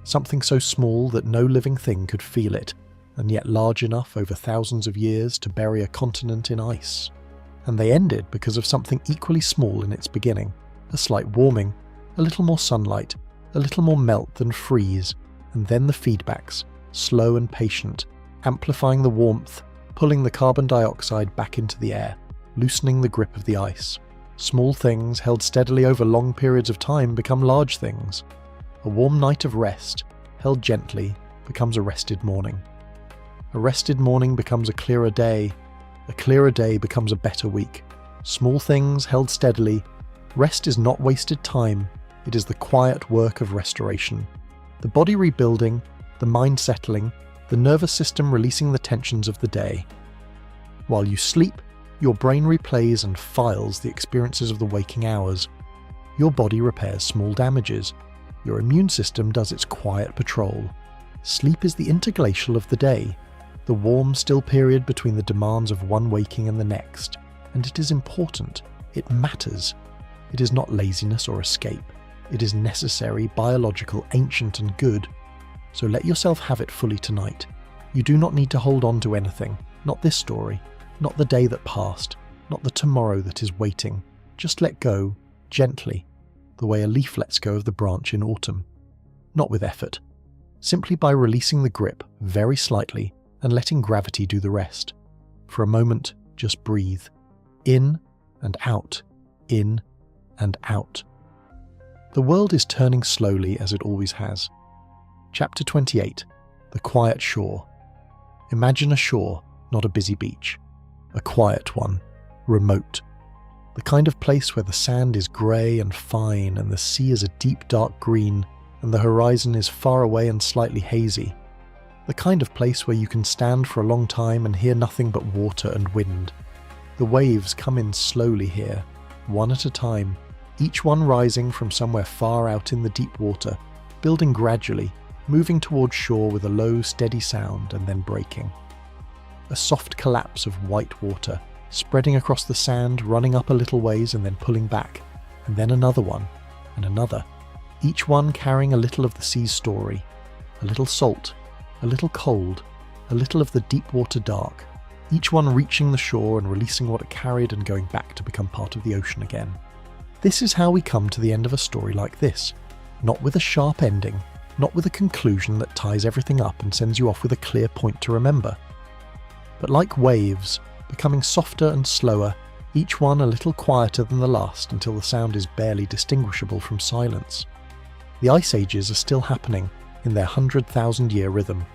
something so small that no living thing could feel it, and yet large enough over thousands of years to bury a continent in ice. And they ended because of something equally small in its beginning, a slight warming, a little more sunlight, a little more melt than freeze, and then the feedbacks, slow and patient, amplifying the warmth, pulling the carbon dioxide back into the air, loosening the grip of the ice. Small things held steadily over long periods of time become large things. A warm night of rest, held gently, becomes a rested morning. A rested morning becomes a clearer day becomes a better week. Small things held steadily. Rest is not wasted time, it is the quiet work of restoration. The body rebuilding, the mind settling, the nervous system releasing the tensions of the day. While you sleep, your brain replays and files the experiences of the waking hours. Your body repairs small damages. Your immune system does its quiet patrol. Sleep is the interglacial of the day, the warm, still period between the demands of one waking and the next. And it is important. It matters. It is not laziness or escape. It is necessary, biological, ancient and good. So let yourself have it fully tonight. You do not need to hold on to anything. Not this story. Not the day that passed. Not the tomorrow that is waiting. Just let go, gently, the way a leaf lets go of the branch in autumn. Not with effort. Simply by releasing the grip very slightly and letting gravity do the rest. For a moment, just breathe. In and out. In and out. The world is turning slowly as it always has. Chapter 28. The Quiet Shore. Imagine a shore, not a busy beach. A quiet one, remote. The kind of place where the sand is grey and fine and the sea is a deep dark green and the horizon is far away and slightly hazy. The kind of place where you can stand for a long time and hear nothing but water and wind. The waves come in slowly here, one at a time, each one rising from somewhere far out in the deep water, building gradually, moving towards shore with a low, steady sound and then breaking. A soft collapse of white water, spreading across the sand, running up a little ways and then pulling back, and then another one, and another, each one carrying a little of the sea's story, a little salt, a little cold, a little of the deep water dark, each one reaching the shore and releasing what it carried and going back to become part of the ocean again. This is how we come to the end of a story like this, not with a sharp ending, not with a conclusion that ties everything up and sends you off with a clear point to remember, but like waves, becoming softer and slower, each one a little quieter than the last until the sound is barely distinguishable from silence. The ice ages are still happening in their 100,000-year rhythm.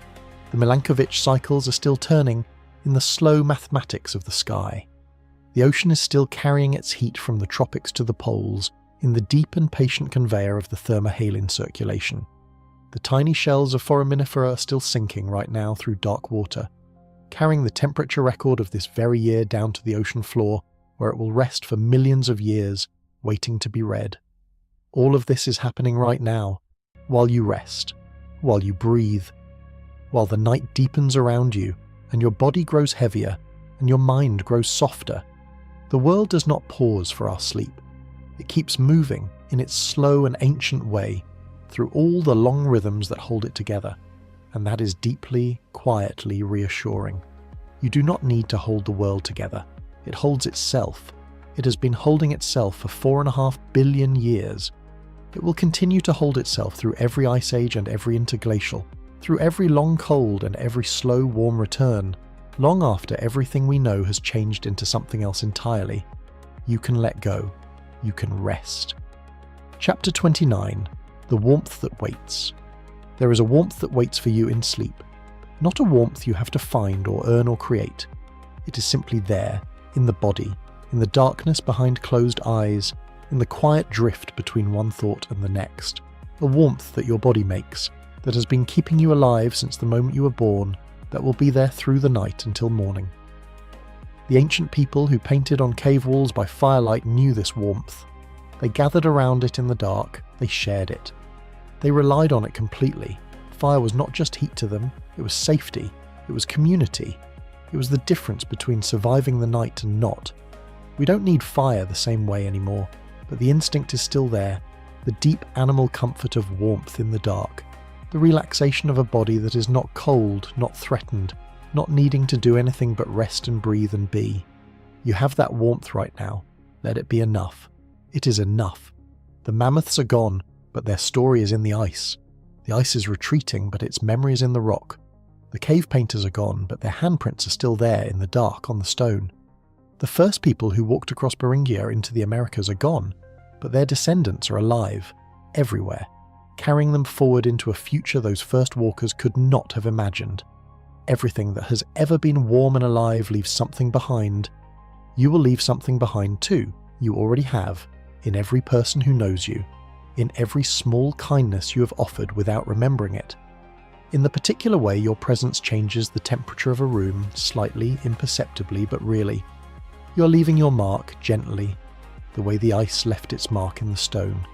The Milankovitch cycles are still turning in the slow mathematics of the sky. The ocean is still carrying its heat from the tropics to the poles in the deep and patient conveyor of the thermohaline circulation. The tiny shells of foraminifera are still sinking right now through dark water, carrying the temperature record of this very year down to the ocean floor, where it will rest for millions of years, waiting to be read. All of this is happening right now, while you rest, while you breathe, while the night deepens around you, and your body grows heavier, and your mind grows softer. The world does not pause for our sleep. It keeps moving in its slow and ancient way through all the long rhythms that hold it together, and that is deeply, quietly reassuring. You do not need to hold the world together. It holds itself. It has been holding itself for 4.5 billion years. It will continue to hold itself through every ice age and every interglacial, through every long cold and every slow warm return, long after everything we know has changed into something else entirely. You can let go. You can rest. Chapter 29. The warmth that waits. There is a warmth that waits for you in sleep. Not a warmth you have to find or earn or create. It is simply there, in the body, in the darkness behind closed eyes, in the quiet drift between one thought and the next. A warmth that your body makes, that has been keeping you alive since the moment you were born, that will be there through the night until morning. The ancient people who painted on cave walls by firelight knew this warmth. They gathered around it in the dark, they shared it. They relied on it completely. Fire was not just heat to them, it was safety, it was community. It was the difference between surviving the night and not. We don't need fire the same way anymore, but the instinct is still there, the deep animal comfort of warmth in the dark, the relaxation of a body that is not cold, not threatened, not needing to do anything but rest and breathe and be. You have that warmth right now. Let it be enough. It is enough. The mammoths are gone, but their story is in the ice. The ice is retreating, but its memory is in the rock. The cave painters are gone, but their handprints are still there in the dark on the stone. The first people who walked across Beringia into the Americas are gone, but their descendants are alive, everywhere, carrying them forward into a future those first walkers could not have imagined. Everything that has ever been warm and alive leaves something behind. You will leave something behind too. You already have, in every person who knows you, in every small kindness you have offered without remembering it. In the particular way your presence changes the temperature of a room, slightly, imperceptibly, but really. You're leaving your mark gently, the way the ice left its mark in the stone.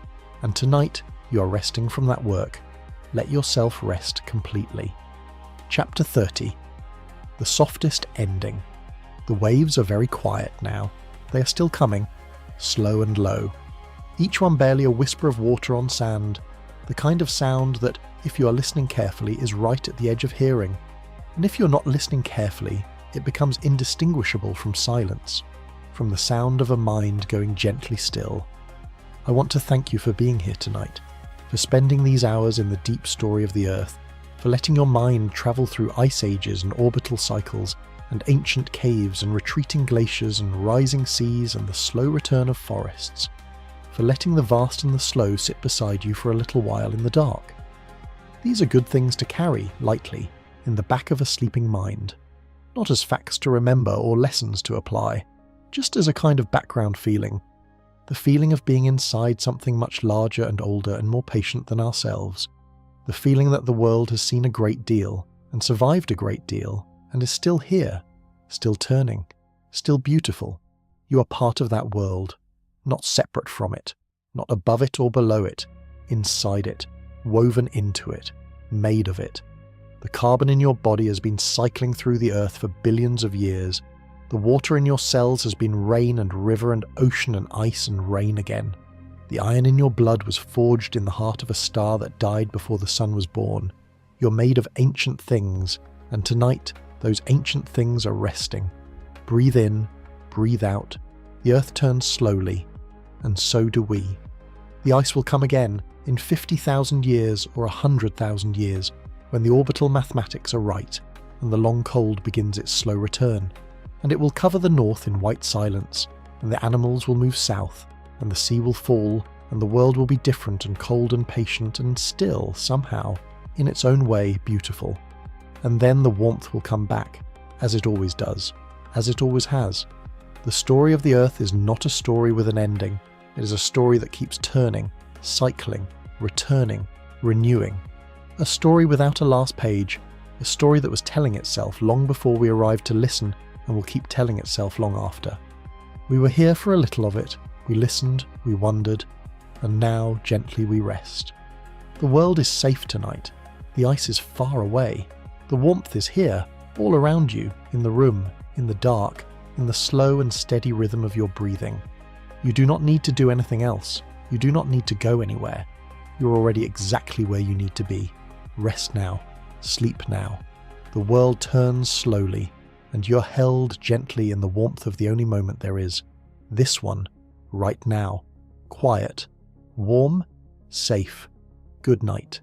And tonight, you are resting from that work. Let yourself rest completely. Chapter 30. The softest ending. The waves are very quiet now. They are still coming, slow and low. Each one barely a whisper of water on sand, the kind of sound that, if you are listening carefully, is right at the edge of hearing. And if you're not listening carefully, it becomes indistinguishable from silence, from the sound of a mind going gently still. I want to thank you for being here tonight, for spending these hours in the deep story of the Earth, for letting your mind travel through ice ages and orbital cycles, and ancient caves and retreating glaciers and rising seas and the slow return of forests, for letting the vast and the slow sit beside you for a little while in the dark. These are good things to carry, lightly, in the back of a sleeping mind, not as facts to remember or lessons to apply, just as a kind of background feeling, the feeling of being inside something much larger and older and more patient than ourselves, the feeling that the world has seen a great deal and survived a great deal and is still here, still turning, still beautiful. You are part of that world, not separate from it, not above it or below it, inside it, woven into it, made of it. The carbon in your body has been cycling through the earth for billions of years. The water in your cells has been rain and river and ocean and ice and rain again. The iron in your blood was forged in the heart of a star that died before the sun was born. You're made of ancient things, and tonight those ancient things are resting. Breathe in, breathe out. The earth turns slowly, and so do we. The ice will come again, in 50,000 years or 100,000 years, when the orbital mathematics are right and the long cold begins its slow return, and it will cover the north in white silence, and the animals will move south, and the sea will fall, and the world will be different and cold and patient and still, somehow, in its own way, beautiful. And then the warmth will come back, as it always does, as it always has. The story of the Earth is not a story with an ending. It is a story that keeps turning, cycling, returning, renewing. A story without a last page, a story that was telling itself long before we arrived to listen and will keep telling itself long after. We were here for a little of it, we listened, we wondered, and now gently we rest. The world is safe tonight. The ice is far away. The warmth is here, all around you, in the room, in the dark, in the slow and steady rhythm of your breathing. You do not need to do anything else. You do not need to go anywhere. You're already exactly where you need to be. Rest now. Sleep now. The world turns slowly, and you're held gently in the warmth of the only moment there is. This one, right now. Quiet. Warm. Safe. Good night.